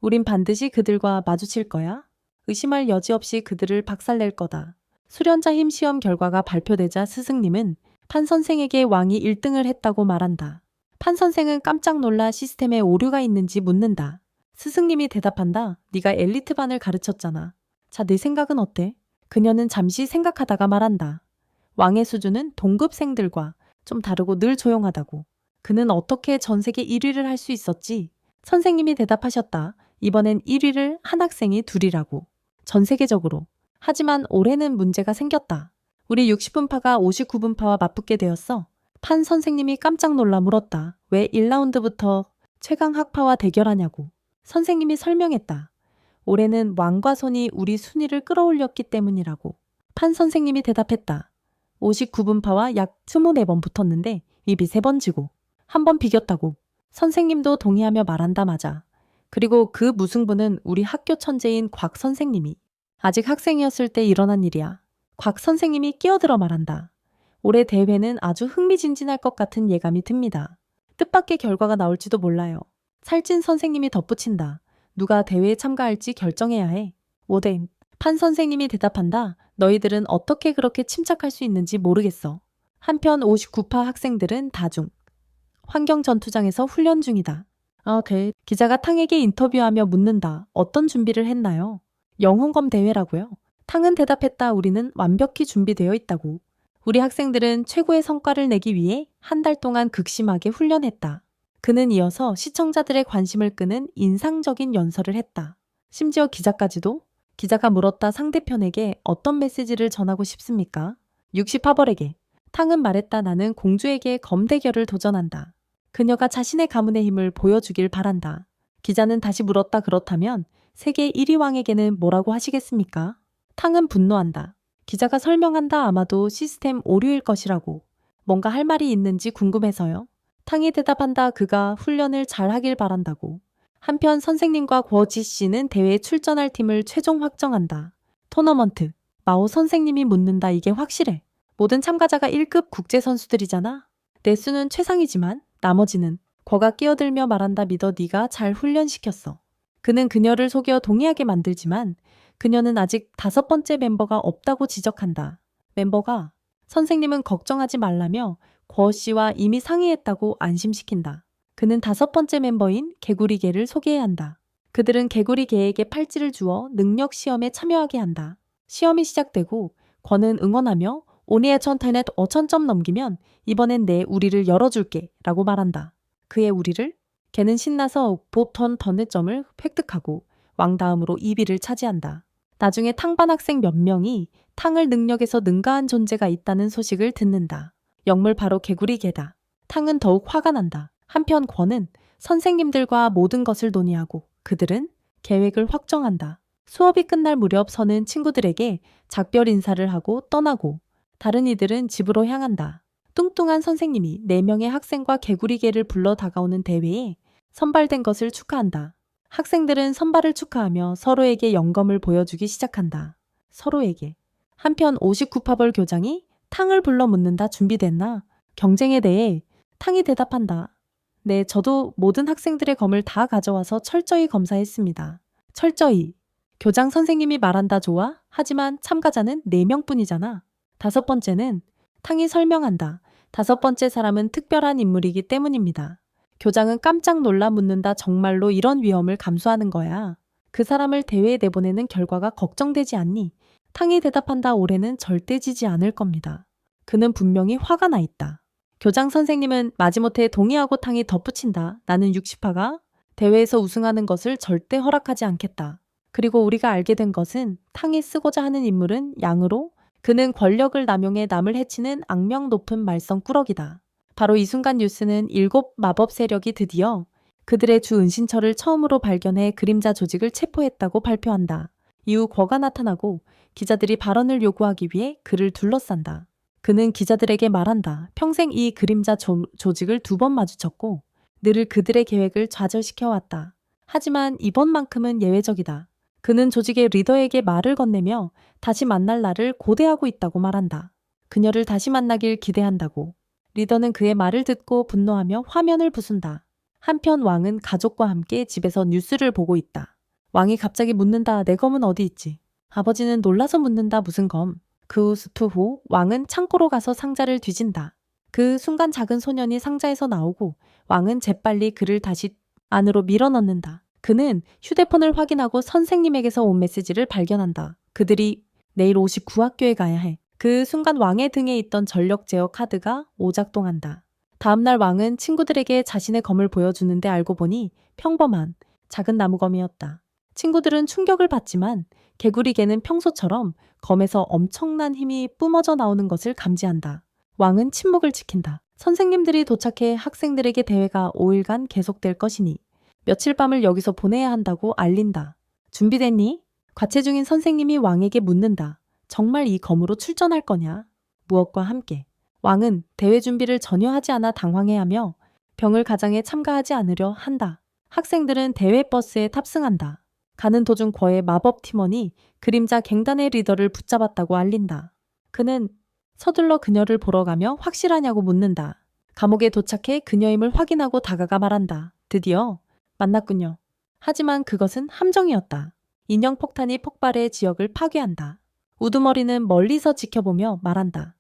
우린 반드시 그들과 마주칠 거야. 의심할 여지 없이 그들을 박살낼 거다. 수련자 힘 시험 결과가 발표되자 스승님은 판 선생에게 왕이 1등을 했다고 말한다. 판 선생은 깜짝 놀라 시스템에 오류가 있는지 묻는다. 스승님이 대답한다. 네가 엘리트반을 가르쳤잖아. 자, 네 생각은 어때? 그녀는 잠시 생각하다가 말한다. 왕의 수준은 동급생들과 좀 다르고 늘 조용하다고. 그는 어떻게 전 세계 1위를 할 수 있었지? 선생님이 대답하셨다. 이번엔 1위를 한 학생이 둘이라고. 전 세계적으로. 하지만 올해는 문제가 생겼다. 우리 60분파가 59분파와 맞붙게 되었어. 판 선생님이 깜짝 놀라 물었다. 왜 1라운드부터 최강 학파와 대결하냐고. 선생님이 설명했다. 올해는 왕과 손이 우리 순위를 끌어올렸기 때문이라고. 판 선생님이 대답했다. 59분파와 약 24번 붙었는데 입이 3번 지고 1번 비겼다고. 선생님도 동의하며 말한다. 맞아. 그리고 그 무승부는 우리 학교 천재인 곽 선생님이 아직 학생이었을 때 일어난 일이야. 곽 선생님이 끼어들어 말한다. 올해 대회는 아주 흥미진진할 것 같은 예감이 듭니다. 뜻밖의 결과가 나올지도 몰라요. 살찐 선생님이 덧붙인다. 누가 대회에 참가할지 결정해야 해. 오뎅. 판 선생님이 대답한다. 너희들은 어떻게 그렇게 침착할 수 있는지 모르겠어. 한편 59파 학생들은 다중 환경 전투장에서 훈련 중이다. 기자가 탕에게 인터뷰하며 묻는다. 어떤 준비를 했나요? 영혼검 대회라고요. 탕은 대답했다. 우리는 완벽히 준비되어 있다고. 우리 학생들은 최고의 성과를 내기 위해 한 달 동안 극심하게 훈련했다. 그는 이어서 시청자들의 관심을 끄는 인상적인 연설을 했다. 심지어 기자까지도. 기자가 물었다. 상대편에게 어떤 메시지를 전하고 싶습니까? 60파벌에게. 탕은 말했다. 나는 공주에게 검 대결을 도전한다. 그녀가 자신의 가문의 힘을 보여주길 바란다. 기자는 다시 물었다. 그렇다면 세계 1위 왕에게는 뭐라고 하시겠습니까? 탕은 분노한다. 기자가 설명한다. 아마도 시스템 오류일 것이라고. 뭔가 할 말이 있는지 궁금해서요. 탕이 대답한다. 그가 훈련을 잘 하길 바란다고. 한편 선생님과 궈지 씨는 대회에 출전할 팀을 최종 확정한다. 토너먼트. 마오 선생님이 묻는다. 이게 확실해. 모든 참가자가 1급 국제 선수들이잖아. 내 수는 최상이지만 나머지는 궈가 끼어들며 말한다. 믿어. 네가 잘 훈련시켰어. 그는 그녀를 속여 동의하게 만들지만 그녀는 아직 5번째 멤버가 없다고 지적한다. 멤버가 선생님은 걱정하지 말라며 궈 씨와 이미 상의했다고 안심시킨다. 그는 5번째 멤버인 개구리개를 소개해야 한다. 그들은 개구리개에게 팔찌를 주어 능력 시험에 참여하게 한다. 시험이 시작되고 권은 응원하며 오니의 천타넷 5,000점 넘기면 이번엔 내 우리를 열어줄게 라고 말한다. 그의 우리를? 걔는 신나서 보턴 던넷점을 획득하고 왕 다음으로 2위를 차지한다. 나중에 탕반 학생 몇 명이 탕을 능력에서 능가한 존재가 있다는 소식을 듣는다. 영물 바로 개구리개다. 탕은 더욱 화가 난다. 한편 권은 선생님들과 모든 것을 논의하고 그들은 계획을 확정한다. 수업이 끝날 무렵 선은 친구들에게 작별 인사를 하고 떠나고 다른 이들은 집으로 향한다. 뚱뚱한 선생님이 4명의 학생과 개구리개를 불러 다가오는 대회에 선발된 것을 축하한다. 학생들은 선발을 축하하며 서로에게 영검을 보여주기 시작한다. 서로에게. 한편 59파벌 교장이 탕을 불러 묻는다. 준비됐나? 경쟁에 대해 탕이 대답한다. 네, 저도 모든 학생들의 검을 다 가져와서 철저히 검사했습니다. 철저히. 교장 선생님이 말한다. 좋아? 하지만 참가자는 4명뿐이잖아. 5번째는 탕이 설명한다. 5번째 사람은 특별한 인물이기 때문입니다. 교장은 깜짝 놀라 묻는다. 정말로 이런 위험을 감수하는 거야. 그 사람을 대회에 내보내는 결과가 걱정되지 않니? 탕이 대답한다. 올해는 절대 지지 않을 겁니다. 그는 분명히 화가 나 있다. 교장 선생님은 마지못해 동의하고 탕이 덧붙인다. 나는 60파가 대회에서 우승하는 것을 절대 허락하지 않겠다. 그리고 우리가 알게 된 것은 탕이 쓰고자 하는 인물은 양으로 그는 권력을 남용해 남을 해치는 악명 높은 말썽꾸러기다. 바로 이 순간 뉴스는 7 마법 세력이 드디어 그들의 주 은신처를 처음으로 발견해 그림자 조직을 체포했다고 발표한다. 이후 궈가 나타나고 기자들이 발언을 요구하기 위해 그를 둘러싼다. 그는 기자들에게 말한다. 평생 이 그림자 조직을 2번 마주쳤고 늘 그들의 계획을 좌절시켜왔다. 하지만 이번만큼은 예외적이다. 그는 조직의 리더에게 말을 건네며 다시 만날 날을 고대하고 있다고 말한다. 그녀를 다시 만나길 기대한다고. 리더는 그의 말을 듣고 분노하며 화면을 부순다. 한편 왕은 가족과 함께 집에서 뉴스를 보고 있다. 왕이 갑자기 묻는다. 내 검은 어디 있지? 아버지는 놀라서 묻는다. 무슨 검? 그 수프 후 왕은 창고로 가서 상자를 뒤진다. 그 순간 작은 소년이 상자에서 나오고 왕은 재빨리 그를 다시 안으로 밀어넣는다. 그는 휴대폰을 확인하고 선생님에게서 온 메시지를 발견한다. 그들이 내일 59학교에 가야 해. 그 순간 왕의 등에 있던 전력 제어 카드가 오작동한다. 다음날 왕은 친구들에게 자신의 검을 보여주는데 알고 보니 평범한 작은 나무검이었다. 친구들은 충격을 받지만 개구리개는 평소처럼 검에서 엄청난 힘이 뿜어져 나오는 것을 감지한다. 왕은 침묵을 지킨다. 선생님들이 도착해 학생들에게 대회가 5일간 계속될 것이니 며칠 밤을 여기서 보내야 한다고 알린다. 준비됐니? 과체 중인 선생님이 왕에게 묻는다. 정말 이 검으로 출전할 거냐? 무엇과 함께. 왕은 대회 준비를 전혀 하지 않아 당황해하며 병을 가장에 참가하지 않으려 한다. 학생들은 대회 버스에 탑승한다. 가는 도중 궈의 마법 팀원이 그림자 갱단의 리더를 붙잡았다고 알린다. 그는 서둘러 그녀를 보러 가며 확실하냐고 묻는다. 감옥에 도착해 그녀임을 확인하고 다가가 말한다. 드디어 만났군요. 하지만 그것은 함정이었다. 인형 폭탄이 폭발해 지역을 파괴한다. 우두머리는 멀리서 지켜보며 말한다.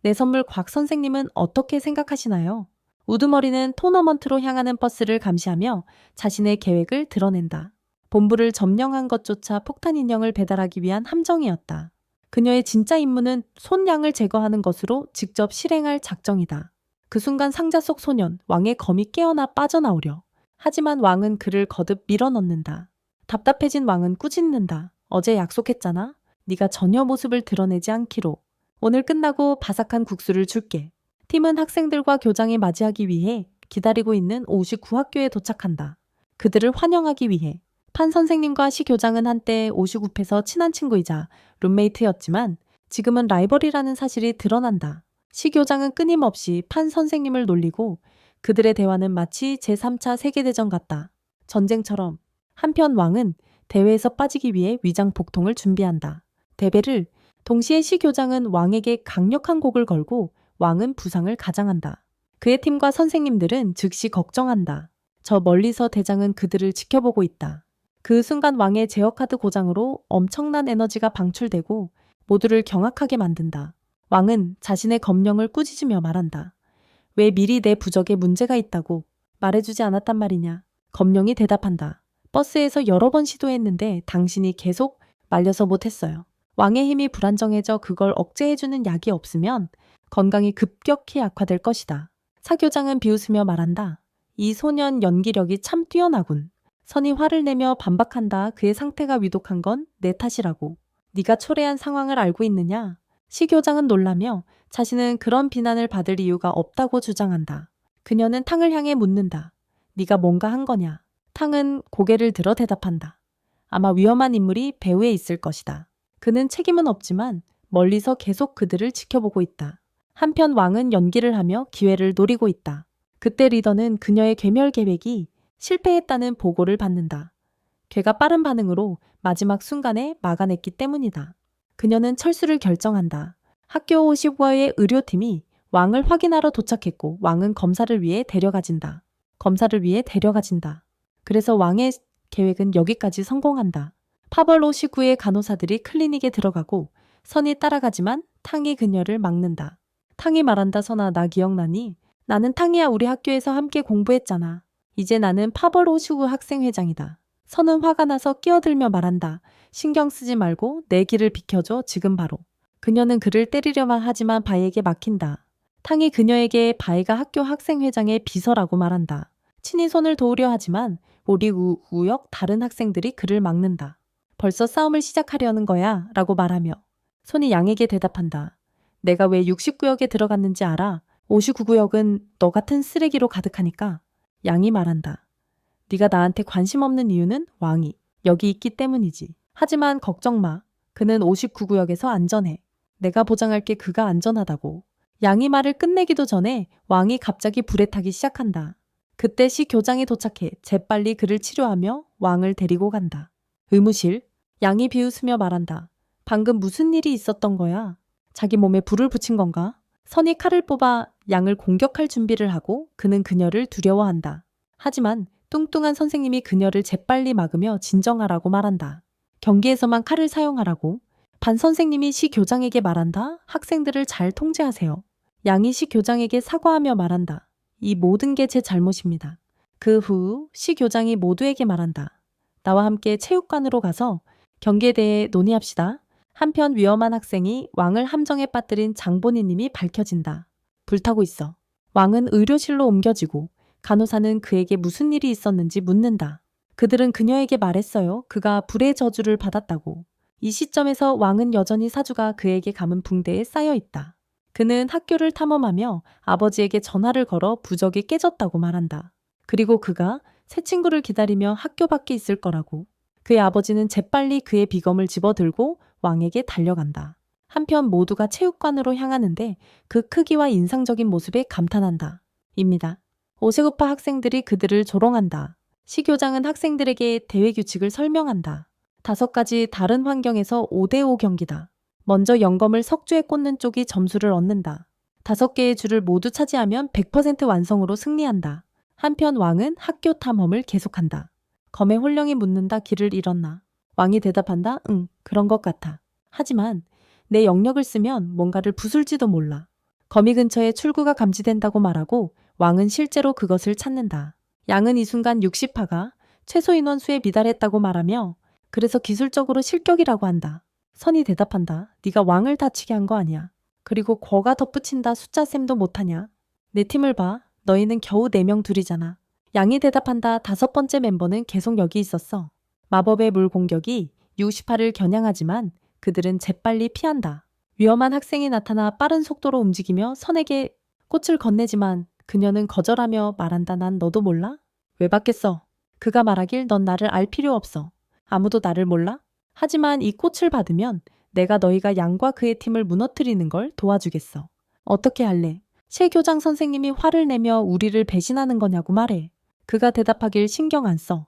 내 선물 곽 선생님은 어떻게 생각하시나요? 우두머리는 토너먼트로 향하는 버스를 감시하며 자신의 계획을 드러낸다. 본부를 점령한 것조차 폭탄 인형을 배달하기 위한 함정이었다. 그녀의 진짜 임무는 손양을 제거하는 것으로 직접 실행할 작정이다. 그 순간 상자 속 소년, 왕의 검이 깨어나 빠져나오려. 하지만 왕은 그를 거듭 밀어넣는다. 답답해진 왕은 꾸짖는다. 어제 약속했잖아. 네가 전혀 모습을 드러내지 않기로. 오늘 끝나고 바삭한 국수를 줄게. 팀은 학생들과 교장이 맞이하기 위해 기다리고 있는 59학교에 도착한다. 그들을 환영하기 위해. 판 선생님과 시 교장은 한때 59패에서 친한 친구이자 룸메이트였지만 지금은 라이벌이라는 사실이 드러난다. 시 교장은 끊임없이 판 선생님을 놀리고 그들의 대화는 마치 제3차 세계대전 같다. 전쟁처럼. 한편 왕은 대회에서 빠지기 위해 위장 복통을 준비한다. 대배를 동시에 시 교장은 왕에게 강력한 곡을 걸고 왕은 부상을 가장한다. 그의 팀과 선생님들은 즉시 걱정한다. 저 멀리서 대장은 그들을 지켜보고 있다. 그 순간 왕의 제어카드 고장으로 엄청난 에너지가 방출되고 모두를 경악하게 만든다. 왕은 자신의 검령을 꾸짖으며 말한다. 왜 미리 내 부적에 문제가 있다고 말해주지 않았단 말이냐. 검령이 대답한다. 버스에서 여러 번 시도했는데 당신이 계속 말려서 못했어요. 왕의 힘이 불안정해져 그걸 억제해주는 약이 없으면 건강이 급격히 악화될 것이다. 사교장은 비웃으며 말한다. 이 소년 연기력이 참 뛰어나군. 선이 화를 내며 반박한다. 그의 상태가 위독한 건 내 탓이라고. 네가 초래한 상황을 알고 있느냐? 시교장은 놀라며 자신은 그런 비난을 받을 이유가 없다고 주장한다. 그녀는 탕을 향해 묻는다. 네가 뭔가 한 거냐? 탕은 고개를 들어 대답한다. 아마 위험한 인물이 배후에 있을 것이다. 그는 책임은 없지만 멀리서 계속 그들을 지켜보고 있다. 한편 왕은 연기를 하며 기회를 노리고 있다. 그때 리더는 그녀의 괴멸 계획이 실패했다는 보고를 받는다. 걔가 빠른 반응으로 마지막 순간에 막아냈기 때문이다. 그녀는 철수를 결정한다. 학교 55의 의료팀이 왕을 확인하러 도착했고 왕은 검사를 위해 데려가진다. 그래서 왕의 계획은 여기까지 성공한다. 파벌 59의 간호사들이 클리닉에 들어가고 선이 따라가지만 탕이 그녀를 막는다. 탕이 말한다. 선아, 나 기억나니? 나는 탕이야. 우리 학교에서 함께 공부했잖아. 이제 나는 파벌 59 학생회장이다. 선은 화가 나서 끼어들며 말한다. 신경 쓰지 말고 내 길을 비켜줘. 지금 바로. 그녀는 그를 때리려만 하지만 바에게 막힌다. 탕이 그녀에게 바이가 학교 학생회장의 비서라고 말한다. 친히 손을 도우려 하지만 우리 우역 다른 학생들이 그를 막는다. 벌써 싸움을 시작하려는 거야 라고 말하며 손이 양에게 대답한다. 내가 왜 69역에 들어갔는지 알아? 59구역은 너 같은 쓰레기로 가득하니까. 양이 말한다. 네가 나한테 관심 없는 이유는 왕이 여기 있기 때문이지. 하지만 걱정 마. 그는 59구역에서 안전해. 내가 보장할게. 그가 안전하다고. 양이 말을 끝내기도 전에 왕이 갑자기 불에 타기 시작한다. 그때 시 교장이 도착해 재빨리 그를 치료하며 왕을 데리고 간다. 의무실. 양이 비웃으며 말한다. 방금 무슨 일이 있었던 거야? 자기 몸에 불을 붙인 건가? 선이 칼을 뽑아 양을 공격할 준비를 하고 그는 그녀를 두려워한다. 하지만 뚱뚱한 선생님이 그녀를 재빨리 막으며 진정하라고 말한다. 경기에서만 칼을 사용하라고. 반 선생님이 시 교장에게 말한다. 학생들을 잘 통제하세요. 양이 시 교장에게 사과하며 말한다. 이 모든 게 제 잘못입니다. 그 후 시 교장이 모두에게 말한다. 나와 함께 체육관으로 가서 경기에 대해 논의합시다. 한편 위험한 학생이 왕을 함정에 빠뜨린 장본인님이 밝혀진다. 불타고 있어. 왕은 의료실로 옮겨지고 간호사는 그에게 무슨 일이 있었는지 묻는다. 그들은 그녀에게 말했어요. 그가 불의 저주를 받았다고. 이 시점에서 왕은 여전히 사주가 그에게 감은 붕대에 쌓여 있다. 그는 학교를 탐험하며 아버지에게 전화를 걸어 부적이 깨졌다고 말한다. 그리고 그가 새 친구를 기다리며 학교 밖에 있을 거라고. 그의 아버지는 재빨리 그의 비검을 집어들고 왕에게 달려간다. 한편 모두가 체육관으로 향하는데 그 크기와 인상적인 모습에 감탄한다. 입니다. 오세구파 학생들이 그들을 조롱한다. 시 교장은 학생들에게 대회 규칙을 설명한다. 5가지 다른 환경에서 5대5 경기다. 먼저 영검을 석주에 꽂는 쪽이 점수를 얻는다. 5개의 줄을 모두 차지하면 100% 완성으로 승리한다. 한편 왕은 학교 탐험을 계속한다. 검의 홀령이 묻는다. 길을 잃었나? 왕이 대답한다. 응, 그런 것 같아. 하지만 내 영역을 쓰면 뭔가를 부술지도 몰라. 거미 근처에 출구가 감지된다고 말하고 왕은 실제로 그것을 찾는다. 양은 이 순간 60파가 최소 인원수에 미달했다고 말하며 그래서 기술적으로 실격이라고 한다. 선이 대답한다. 네가 왕을 다치게 한 거 아니야. 그리고 거가 덧붙인다. 숫자 셈도 못하냐. 내 팀을 봐. 너희는 겨우 4명 둘이잖아. 양이 대답한다. 5번째 멤버는 계속 여기 있었어. 마법의 물 공격이 60파를 겨냥하지만 그들은 재빨리 피한다. 위험한 학생이 나타나 빠른 속도로 움직이며 선에게 꽃을 건네지만 그녀는 거절하며 말한다. 난 너도 몰라? 왜 받겠어? 그가 말하길 넌 나를 알 필요 없어. 아무도 나를 몰라? 하지만 이 꽃을 받으면 내가 너희가 양과 그의 팀을 무너뜨리는 걸 도와주겠어. 어떻게 할래? 시 교장 선생님이 화를 내며 우리를 배신하는 거냐고 말해. 그가 대답하길 신경 안 써.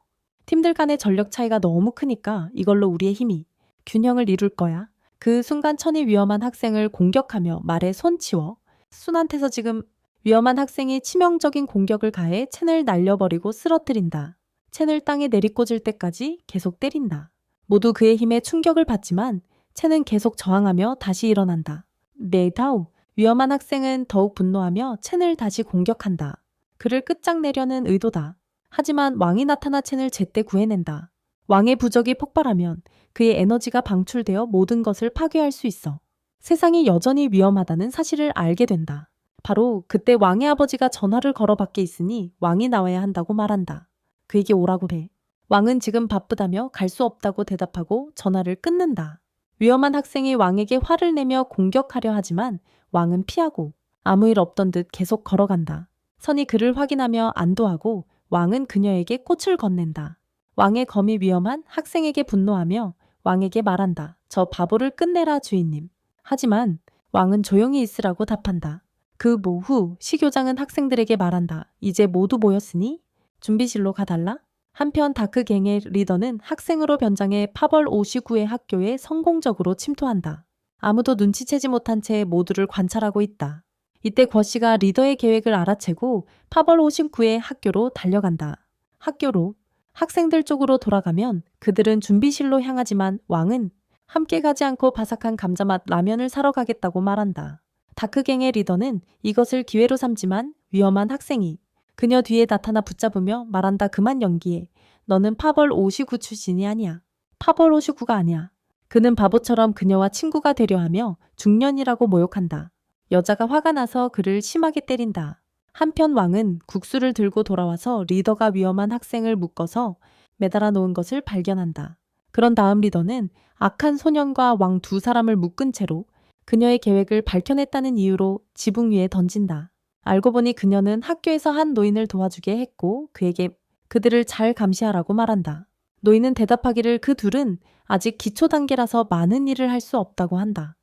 팀들 간의 전력 차이가 너무 크니까 이걸로 우리의 힘이 균형을 이룰 거야. 그 순간 천이 위험한 학생을 공격하며 말에 손 치워. 순한테서 지금 위험한 학생이 치명적인 공격을 가해 첸을 날려버리고 쓰러뜨린다. 첸을 땅에 내리꽂을 때까지 계속 때린다. 모두 그의 힘에 충격을 받지만 첸은 계속 저항하며 다시 일어난다. 메이타우, 위험한 학생은 더욱 분노하며 첸을 다시 공격한다. 그를 끝장내려는 의도다. 하지만 왕이 나타나 첸을 제때 구해낸다. 왕의 부적이 폭발하면 그의 에너지가 방출되어 모든 것을 파괴할 수 있어. 세상이 여전히 위험하다는 사실을 알게 된다. 바로 그때 왕의 아버지가 전화를 걸어 밖에 있으니 왕이 나와야 한다고 말한다. 그에게 오라고 해. 왕은 지금 바쁘다며 갈 수 없다고 대답하고 전화를 끊는다. 위험한 학생이 왕에게 화를 내며 공격하려 하지만 왕은 피하고 아무 일 없던 듯 계속 걸어간다. 선이 그를 확인하며 안도하고 왕은 그녀에게 꽃을 건넨다. 왕의 검이 위험한 학생에게 분노하며 왕에게 말한다. 저 바보를 끝내라 주인님. 하지만 왕은 조용히 있으라고 답한다. 그 모후 시교장은 학생들에게 말한다. 이제 모두 모였으니 준비실로 가달라. 한편 다크갱의 리더는 학생으로 변장해 파벌 59의 학교에 성공적으로 침투한다. 아무도 눈치채지 못한 채 모두를 관찰하고 있다. 이때 궈씨가 리더의 계획을 알아채고 파벌 59의 학교로 달려간다. 학교로 학생들 쪽으로 돌아가면 그들은 준비실로 향하지만 왕은 함께 가지 않고 바삭한 감자맛 라면을 사러 가겠다고 말한다. 다크갱의 리더는 이것을 기회로 삼지만 위험한 학생이 그녀 뒤에 나타나 붙잡으며 말한다. 그만 연기해. 너는 파벌 59 출신이 아니야. 파벌 59가 아니야. 그는 바보처럼 그녀와 친구가 되려 하며 중년이라고 모욕한다. 여자가 화가 나서 그를 심하게 때린다. 한편 왕은 국수를 들고 돌아와서 리더가 위험한 학생을 묶어서 매달아 놓은 것을 발견한다. 그런 다음 리더는 악한 소년과 왕 두 사람을 묶은 채로 그녀의 계획을 밝혀냈다는 이유로 지붕 위에 던진다. 알고 보니 그녀는 학교에서 한 노인을 도와주게 했고 그에게 그들을 잘 감시하라고 말한다. 노인은 대답하기를 그 둘은 아직 기초 단계라서 많은 일을 할 수 없다고 한다.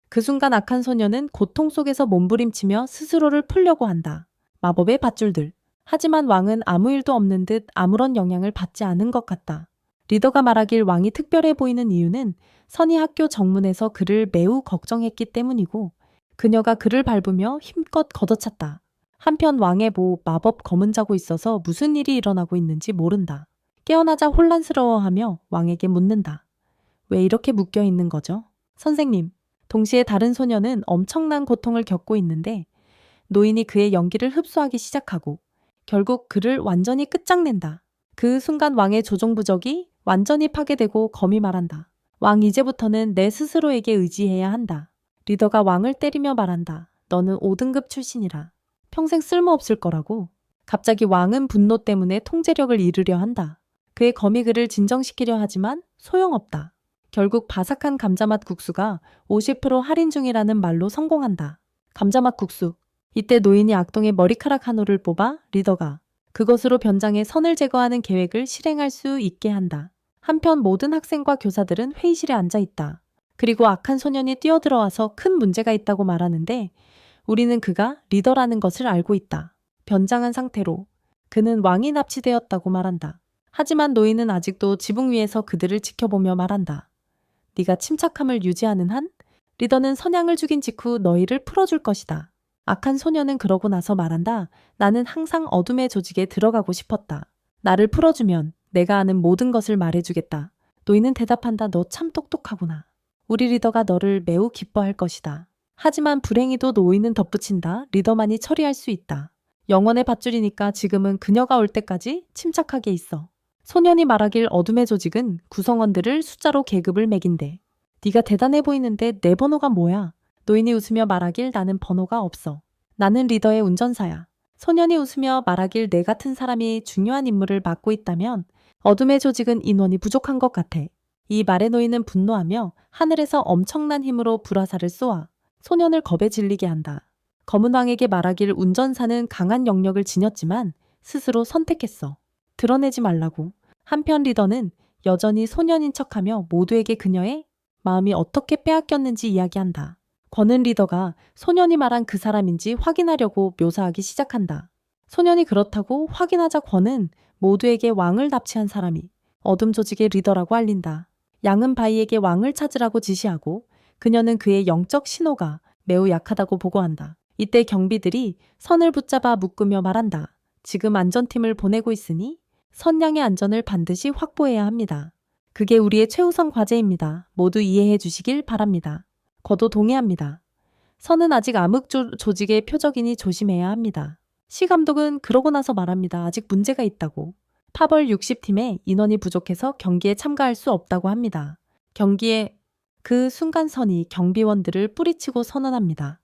그 순간 악한 소녀는 고통 속에서 몸부림치며 스스로를 풀려고 한다. 마법의 밧줄들. 하지만 왕은 아무 일도 없는 듯 아무런 영향을 받지 않은 것 같다. 리더가 말하길 왕이 특별해 보이는 이유는 선이 학교 정문에서 그를 매우 걱정했기 때문이고 그녀가 그를 밟으며 힘껏 걷어찼다. 한편 왕의 마법 검은 자고 있어서 무슨 일이 일어나고 있는지 모른다. 깨어나자 혼란스러워하며 왕에게 묻는다. 왜 이렇게 묶여 있는 거죠? 선생님. 동시에 다른 소녀는 엄청난 고통을 겪고 있는데 노인이 그의 연기를 흡수하기 시작하고 결국 그를 완전히 끝장낸다. 그 순간 왕의 조종부적이 완전히 파괴되고 검이 말한다. 왕 이제부터는 내 스스로에게 의지해야 한다. 리더가 왕을 때리며 말한다. 너는 5등급 출신이라. 평생 쓸모없을 거라고. 갑자기 왕은 분노 때문에 통제력을 잃으려 한다. 그의 검이 그를 진정시키려 하지만 소용없다. 결국 바삭한 감자맛 국수가 50% 할인 중이라는 말로 성공한다. 감자맛 국수. 이때 노인이 악동의 머리카락 한 올을 뽑아 리더가 그것으로 변장해 선을 제거하는 계획을 실행할 수 있게 한다. 한편 모든 학생과 교사들은 회의실에 앉아 있다. 그리고 악한 소년이 뛰어들어와서 큰 문제가 있다고 말하는데 우리는 그가 리더라는 것을 알고 있다. 변장한 상태로 그는 왕이 납치되었다고 말한다. 하지만 노인은 아직도 지붕 위에서 그들을 지켜보며 말한다. 네가 침착함을 유지하는 한 리더는 선양을 죽인 직후 너희를 풀어줄 것이다. 악한 소년은 그러고 나서 말한다. 나는 항상 어둠의 조직에 들어가고 싶었다. 나를 풀어주면 내가 아는 모든 것을 말해주겠다. 노인은 대답한다. 너 참 똑똑하구나. 우리 리더가 너를 매우 기뻐할 것이다. 하지만 불행히도 노인은 덧붙인다. 리더만이 처리할 수 있다. 영원의 밧줄이니까 지금은 그녀가 올 때까지 침착하게 있어. 소년이 말하길 어둠의 조직은 구성원들을 숫자로 계급을 매긴대. 네가 대단해 보이는데 내 번호가 뭐야? 노인이 웃으며 말하길 나는 번호가 없어. 나는 리더의 운전사야. 소년이 웃으며 말하길 내 같은 사람이 중요한 임무를 맡고 있다면 어둠의 조직은 인원이 부족한 것 같아. 이 말에 노인은 분노하며 하늘에서 엄청난 힘으로 불화살을 쏘아 소년을 겁에 질리게 한다. 검은 왕에게 말하길 운전사는 강한 영역을 지녔지만 스스로 선택했어. 드러내지 말라고. 한편 리더는 여전히 소년인 척하며 모두에게 그녀의 마음이 어떻게 빼앗겼는지 이야기한다. 권은 리더가 소년이 말한 그 사람인지 확인하려고 묘사하기 시작한다. 소년이 그렇다고 확인하자 권은 모두에게 왕을 납치한 사람이 어둠 조직의 리더라고 알린다. 양은 바이에게 왕을 찾으라고 지시하고 그녀는 그의 영적 신호가 매우 약하다고 보고한다. 이때 경비들이 선을 붙잡아 묶으며 말한다. 지금 안전팀을 보내고 있으니 선양의 안전을 반드시 확보해야 합니다. 그게 우리의 최우선 과제입니다. 모두 이해해 주시길 바랍니다. 거도 동의합니다. 선은 아직 암흑 조직의 표적이니 조심해야 합니다. 시 감독은 그러고 나서 말합니다. 아직 문제가 있다고. 파벌 60팀의 인원이 부족해서 경기에 참가할 수 없다고 합니다. 경기에 그 순간 선이 경비원들을 뿌리치고 선언합니다.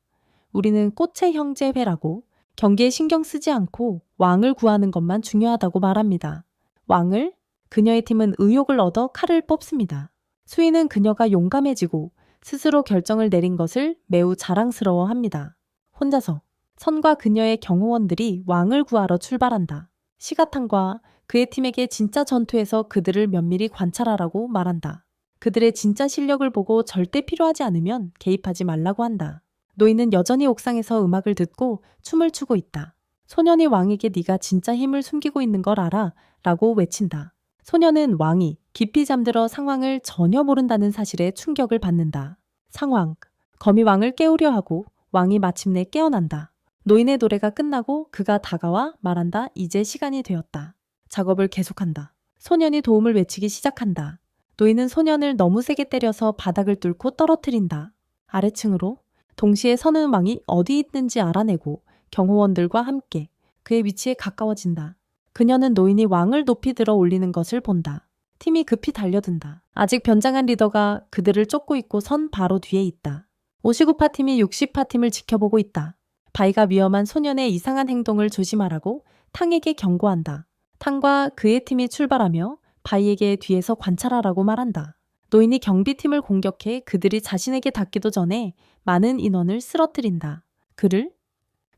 우리는 꽃의 형제회라고 경기에 신경 쓰지 않고 왕을 구하는 것만 중요하다고 말합니다. 왕을? 그녀의 팀은 의욕을 얻어 칼을 뽑습니다. 수인은 그녀가 용감해지고 스스로 결정을 내린 것을 매우 자랑스러워합니다. 혼자서 선과 그녀의 경호원들이 왕을 구하러 출발한다. 시가탄과 그의 팀에게 진짜 전투에서 그들을 면밀히 관찰하라고 말한다. 그들의 진짜 실력을 보고 절대 필요하지 않으면 개입하지 말라고 한다. 노인은 여전히 옥상에서 음악을 듣고 춤을 추고 있다. 소년이 왕에게 네가 진짜 힘을 숨기고 있는 걸 알아 라고 외친다. 소년은 왕이 깊이 잠들어 상황을 전혀 모른다는 사실에 충격을 받는다. 상황. 거미 왕을 깨우려 하고 왕이 마침내 깨어난다. 노인의 노래가 끝나고 그가 다가와 말한다. 이제 시간이 되었다. 작업을 계속한다. 소년이 도움을 외치기 시작한다. 노인은 소년을 너무 세게 때려서 바닥을 뚫고 떨어뜨린다. 아래층으로 동시에 서는 왕이 어디 있는지 알아내고 경호원들과 함께 그의 위치에 가까워진다. 그녀는 노인이 왕을 높이 들어 올리는 것을 본다. 팀이 급히 달려든다. 아직 변장한 리더가 그들을 쫓고 있고 선 바로 뒤에 있다. 59파 팀이 60파 팀을 지켜보고 있다. 바이가 위험한 소년의 이상한 행동을 조심하라고 탕에게 경고한다. 탕과 그의 팀이 출발하며 바이에게 뒤에서 관찰하라고 말한다. 노인이 경비팀을 공격해 그들이 자신에게 닿기도 전에 많은 인원을 쓰러뜨린다.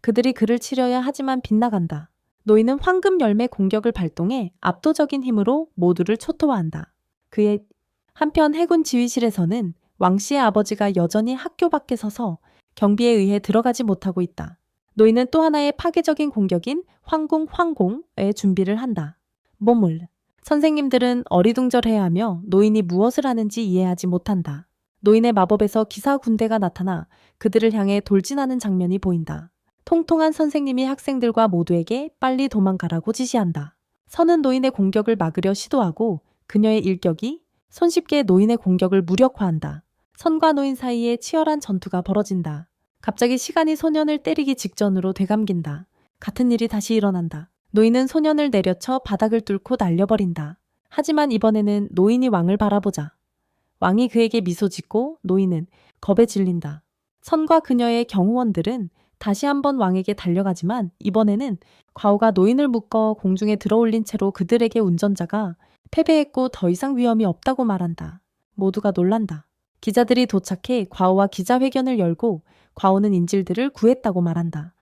그들이 그를 치려야 하지만 빗나간다. 노인은 황금 열매 공격을 발동해 압도적인 힘으로 모두를 초토화한다. 그의 한편 해군 지휘실에서는 왕씨의 아버지가 여전히 학교 밖에 서서 경비에 의해 들어가지 못하고 있다. 노인은 또 하나의 파괴적인 공격인 황공의 준비를 한다. 몸을. 선생님들은 어리둥절해하며 노인이 무엇을 하는지 이해하지 못한다. 노인의 마법에서 기사 군대가 나타나 그들을 향해 돌진하는 장면이 보인다. 통통한 선생님이 학생들과 모두에게 빨리 도망가라고 지시한다. 선은 노인의 공격을 막으려 시도하고 그녀의 일격이 손쉽게 노인의 공격을 무력화한다. 선과 노인 사이에 치열한 전투가 벌어진다. 갑자기 시간이 소년을 때리기 직전으로 되감긴다. 같은 일이 다시 일어난다. 노인은 소년을 내려쳐 바닥을 뚫고 날려버린다. 하지만 이번에는 노인이 왕을 바라보자. 왕이 그에게 미소 짓고 노인은 겁에 질린다. 선과 그녀의 경호원들은 다시 한번 왕에게 달려가지만 이번에는 과오가 노인을 묶어 공중에 들어올린 채로 그들에게 운전자가 패배했고 더 이상 위험이 없다고 말한다. 모두가 놀란다. 기자들이 도착해 과오와 기자회견을 열고 과오는 인질들을 구했다고 말한다.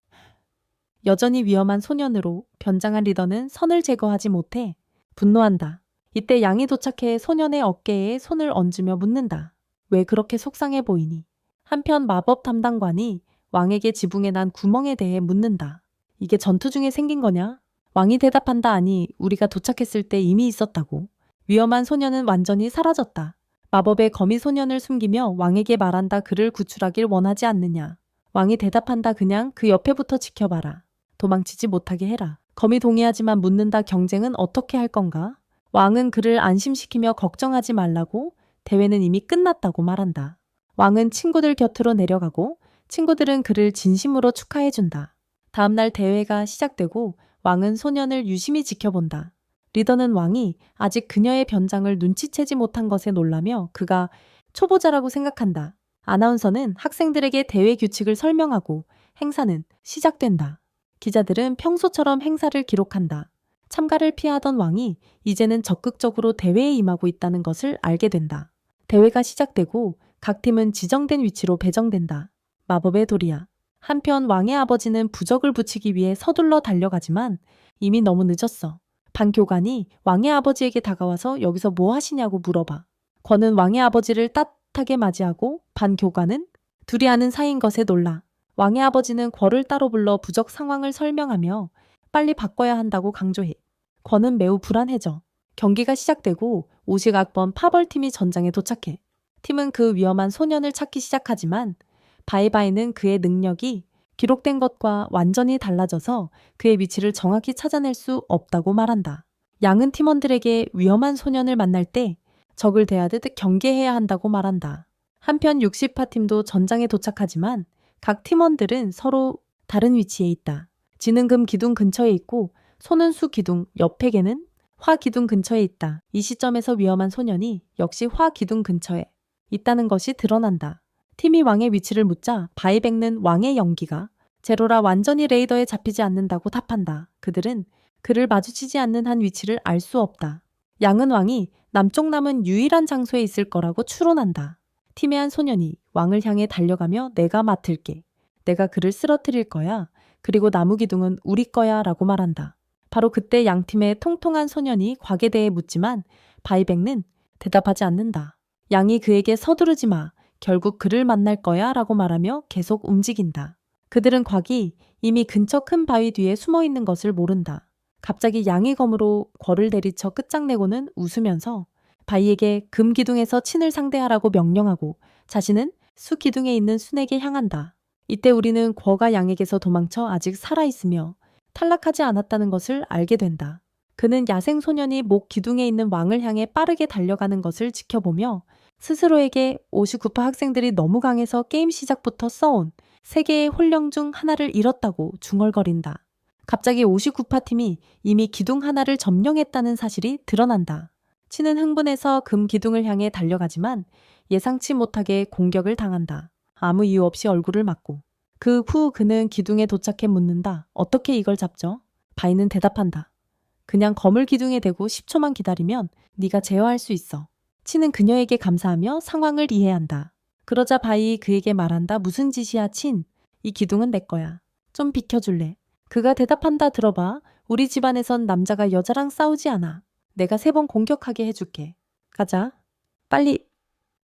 여전히 위험한 소년으로 변장한 리더는 선을 제거하지 못해 분노한다. 이때 양이 도착해 소년의 어깨에 손을 얹으며 묻는다. 왜 그렇게 속상해 보이니? 한편 마법 담당관이 왕에게 지붕에 난 구멍에 대해 묻는다. 이게 전투 중에 생긴 거냐? 왕이 대답한다. 아니, 우리가 도착했을 때 이미 있었다고. 위험한 소년은 완전히 사라졌다. 마법의 거미 소년을 숨기며 왕에게 말한다. 그를 구출하길 원하지 않느냐. 왕이 대답한다. 그냥 그 옆에부터 지켜봐라. 도망치지 못하게 해라. 거미 동의하지만 묻는다. 경쟁은 어떻게 할 건가? 왕은 그를 안심시키며 걱정하지 말라고 대회는 이미 끝났다고 말한다. 왕은 친구들 곁으로 내려가고 친구들은 그를 진심으로 축하해준다. 다음날 대회가 시작되고 왕은 소년을 유심히 지켜본다. 리더는 왕이 아직 그녀의 변장을 눈치채지 못한 것에 놀라며 그가 초보자라고 생각한다. 아나운서는 학생들에게 대회 규칙을 설명하고 행사는 시작된다. 기자들은 평소처럼 행사를 기록한다. 참가를 피하던 왕이 이제는 적극적으로 대회에 임하고 있다는 것을 알게 된다. 대회가 시작되고 각 팀은 지정된 위치로 배정된다. 마법의 도리야. 한편 왕의 아버지는 부적을 붙이기 위해 서둘러 달려가지만 이미 너무 늦었어. 반교관이 왕의 아버지에게 다가와서 여기서 뭐 하시냐고 물어봐. 권은 왕의 아버지를 따뜻하게 맞이하고 반교관은 둘이 아는 사이인 것에 놀라. 왕의 아버지는 궐을 따로 불러 부적 상황을 설명하며 빨리 바꿔야 한다고 강조해. 권은 매우 불안해져. 경기가 시작되고 오식악번 파벌팀이 전장에 도착해. 팀은 그 위험한 소년을 찾기 시작하지만 바이바이는 그의 능력이 기록된 것과 완전히 달라져서 그의 위치를 정확히 찾아낼 수 없다고 말한다. 양은 팀원들에게 위험한 소년을 만날 때 적을 대하듯 경계해야 한다고 말한다. 한편 60파 팀도 전장에 도착하지만 각 팀원들은 서로 다른 위치에 있다. 지는 금 기둥 근처에 있고 소는 수 기둥 옆에게는 화 기둥 근처에 있다. 이 시점에서 위험한 소년이 역시 화 기둥 근처에 있다는 것이 드러난다. 팀이 왕의 위치를 묻자 바이백는 왕의 연기가 제로라 완전히 레이더에 잡히지 않는다고 답한다. 그들은 그를 마주치지 않는 한 위치를 알 수 없다. 양은 왕이 남쪽 남은 유일한 장소에 있을 거라고 추론한다. 팀의 한 소년이 왕을 향해 달려가며 내가 맡을게. 내가 그를 쓰러뜨릴 거야. 그리고 나무 기둥은 우리 거야 라고 말한다. 바로 그때 양팀의 통통한 소년이 곽에 대해 묻지만 바이백는 대답하지 않는다. 양이 그에게 서두르지 마. 결국 그를 만날 거야 라고 말하며 계속 움직인다. 그들은 곽이 이미 근처 큰 바위 뒤에 숨어 있는 것을 모른다. 갑자기 양이 검으로 궐을 내리쳐 끝장내고는 웃으면서 바위에게 금 기둥에서 친을 상대하라고 명령하고 자신은 수 기둥에 있는 순에게 향한다. 이때 우리는 궐가 양에게서 도망쳐 아직 살아있으며 탈락하지 않았다는 것을 알게 된다. 그는 야생 소년이 목 기둥에 있는 왕을 향해 빠르게 달려가는 것을 지켜보며 스스로에게 59파 학생들이 너무 강해서 게임 시작부터 써온 3개의 홀령 중 하나를 잃었다고 중얼거린다. 갑자기 59파 팀이 이미 기둥 하나를 점령했다는 사실이 드러난다. 치는 흥분해서 금 기둥을 향해 달려가지만 예상치 못하게 공격을 당한다. 아무 이유 없이 얼굴을 맞고. 그 후 그는 기둥에 도착해 묻는다. 어떻게 이걸 잡죠? 바이는 대답한다. 그냥 검을 기둥에 대고 10초만 기다리면 네가 제어할 수 있어. 치는 그녀에게 감사하며 상황을 이해한다. 그러자 바이 그에게 말한다. 무슨 짓이야 친? 이 기둥은 내 거야. 좀 비켜줄래? 그가 대답한다. 들어봐. 우리 집안에선 남자가 여자랑 싸우지 않아. 내가 3번 공격하게 해줄게. 가자. 빨리.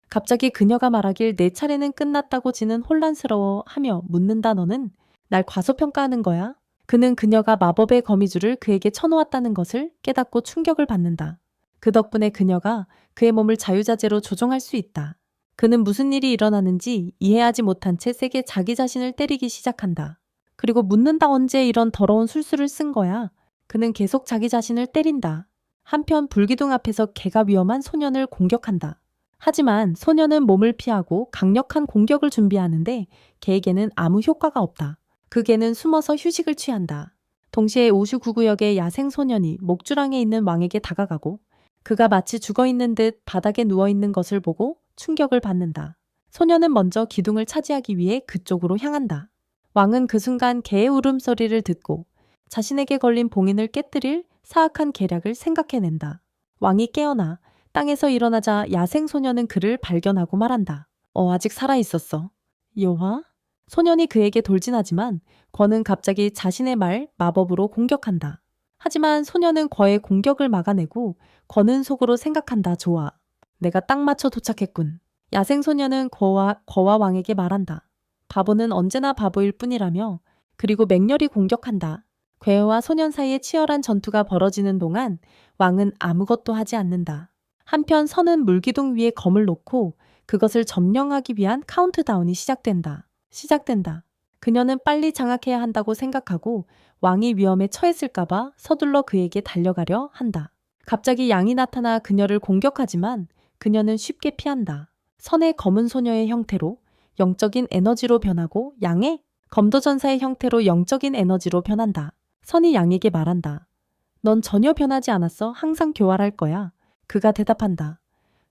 갑자기 그녀가 말하길 내 차례는 끝났다고 지는 혼란스러워하며 묻는다. 너는 날 과소평가하는 거야? 그는 그녀가 마법의 거미줄을 그에게 쳐놓았다는 것을 깨닫고 충격을 받는다. 그 덕분에 그녀가 그의 몸을 자유자재로 조종할 수 있다. 그는 무슨 일이 일어나는지 이해하지 못한 채 세게 자기 자신을 때리기 시작한다. 그리고 묻는다. 언제 이런 더러운 술수를 쓴 거야? 그는 계속 자기 자신을 때린다. 한편 불기둥 앞에서 개가 위험한 소년을 공격한다. 하지만 소년은 몸을 피하고 강력한 공격을 준비하는데 개에게는 아무 효과가 없다. 그 개는 숨어서 휴식을 취한다. 동시에 59구역의 야생 소년이 목주랑에 있는 왕에게 다가가고 그가 마치 죽어있는 듯 바닥에 누워있는 것을 보고 충격을 받는다. 소년은 먼저 기둥을 차지하기 위해 그쪽으로 향한다. 왕은 그 순간 개의 울음소리를 듣고 자신에게 걸린 봉인을 깨뜨릴 사악한 계략을 생각해낸다. 왕이 깨어나 땅에서 일어나자 야생 소년은 그를 발견하고 말한다. 아직 살아있었어. 여화? 소년이 그에게 돌진하지만 권은 갑자기 자신의 말 마법으로 공격한다. 하지만 소년은 거의 공격을 막아내고 권은 속으로 생각한다. 좋아. 내가 딱 맞춰 도착했군. 야생 소년은 거와 왕에게 말한다. 바보는 언제나 바보일 뿐이라며 그리고 맹렬히 공격한다. 괴와 소년 사이에 치열한 전투가 벌어지는 동안 왕은 아무것도 하지 않는다. 한편 선은 물기둥 위에 검을 놓고 그것을 점령하기 위한 카운트다운이 시작된다. 그녀는 빨리 장악해야 한다고 생각하고 왕이 위험에 처했을까봐 서둘러 그에게 달려가려 한다. 갑자기 양이 나타나 그녀를 공격하지만 그녀는 쉽게 피한다. 선의 검은 소녀의 형태로 영적인 에너지로 변하고 양의 검도전사의 형태로 영적인 에너지로 변한다. 선이 양에게 말한다. 넌 전혀 변하지 않았어. 항상 교활할 거야. 그가 대답한다.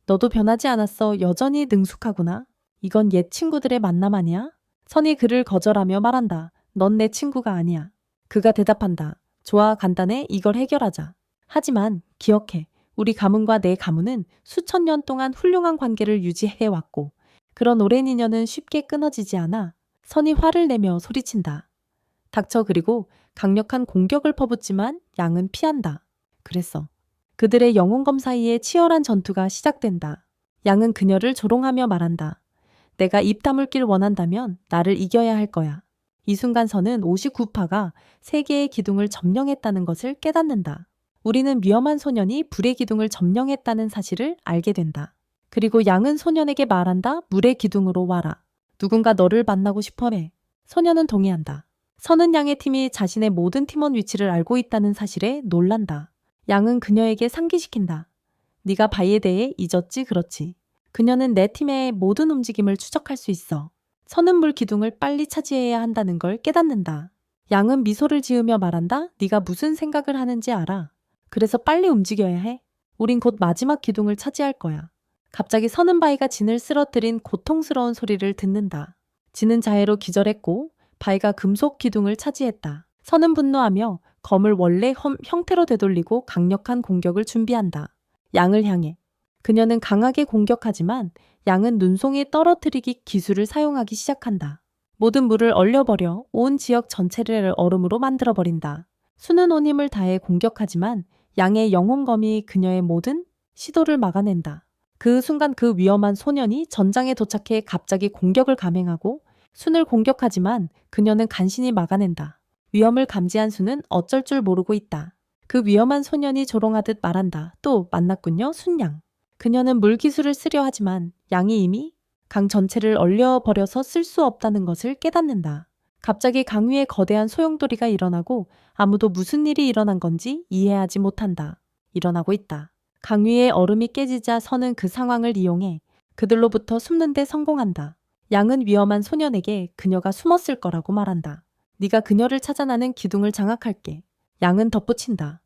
너도 변하지 않았어. 여전히 능숙하구나. 이건 옛 친구들의 만남 아니야? 선이 그를 거절하며 말한다. 넌 내 친구가 아니야. 그가 대답한다. 좋아, 간단해. 이걸 해결하자. 하지만 기억해. 우리 가문과 내 가문은 수천 년 동안 훌륭한 관계를 유지해왔고 그런 오랜 인연은 쉽게 끊어지지 않아. 선이 화를 내며 소리친다. 닥쳐. 그리고 강력한 공격을 퍼붓지만 양은 피한다. 그랬어. 그들의 영혼검 사이에 치열한 전투가 시작된다. 양은 그녀를 조롱하며 말한다. 내가 입 다물길 원한다면 나를 이겨야 할 거야. 이 순간 선은 59파가 세계의 기둥을 점령했다는 것을 깨닫는다. 우리는 위험한 소년이 불의 기둥을 점령했다는 사실을 알게 된다. 그리고 양은 소년에게 말한다. 물의 기둥으로 와라. 누군가 너를 만나고 싶어 해. 소년은 동의한다. 선은 양의 팀이 자신의 모든 팀원 위치를 알고 있다는 사실에 놀란다. 양은 그녀에게 상기시킨다. 네가 바위에 대해 잊었지 그렇지. 그녀는 내 팀의 모든 움직임을 추적할 수 있어. 선은 물 기둥을 빨리 차지해야 한다는 걸 깨닫는다. 양은 미소를 지으며 말한다. 네가 무슨 생각을 하는지 알아. 그래서 빨리 움직여야 해. 우린 곧 마지막 기둥을 차지할 거야. 갑자기 서는 바위가 진을 쓰러뜨린 고통스러운 소리를 듣는다. 진은 자해로 기절했고 바위가 금속 기둥을 차지했다. 서는 분노하며 검을 원래 형태로 되돌리고 강력한 공격을 준비한다. 양을 향해. 그녀는 강하게 공격하지만 양은 눈송이 떨어뜨리기 기술을 사용하기 시작한다. 모든 물을 얼려버려 온 지역 전체를 얼음으로 만들어버린다. 수는 온 힘을 다해 공격하지만 양의 영혼검이 그녀의 모든 시도를 막아낸다. 그 순간 그 위험한 소년이 전장에 도착해 갑자기 공격을 감행하고 순을 공격하지만 그녀는 간신히 막아낸다. 위험을 감지한 순은 어쩔 줄 모르고 있다. 그 위험한 소년이 조롱하듯 말한다. 또 만났군요, 순양. 그녀는 물기술을 쓰려 하지만 양이 이미 강 전체를 얼려버려서 쓸 수 없다는 것을 깨닫는다. 갑자기 강 위에 거대한 소용돌이가 일어나고 아무도 무슨 일이 일어난 건지 이해하지 못한다. 일어나고 있다. 강 위에 얼음이 깨지자 선은 그 상황을 이용해 그들로부터 숨는 데 성공한다. 양은 위험한 소년에게 그녀가 숨었을 거라고 말한다. 네가 그녀를 찾아 나는 기둥을 장악할게. 양은 덧붙인다.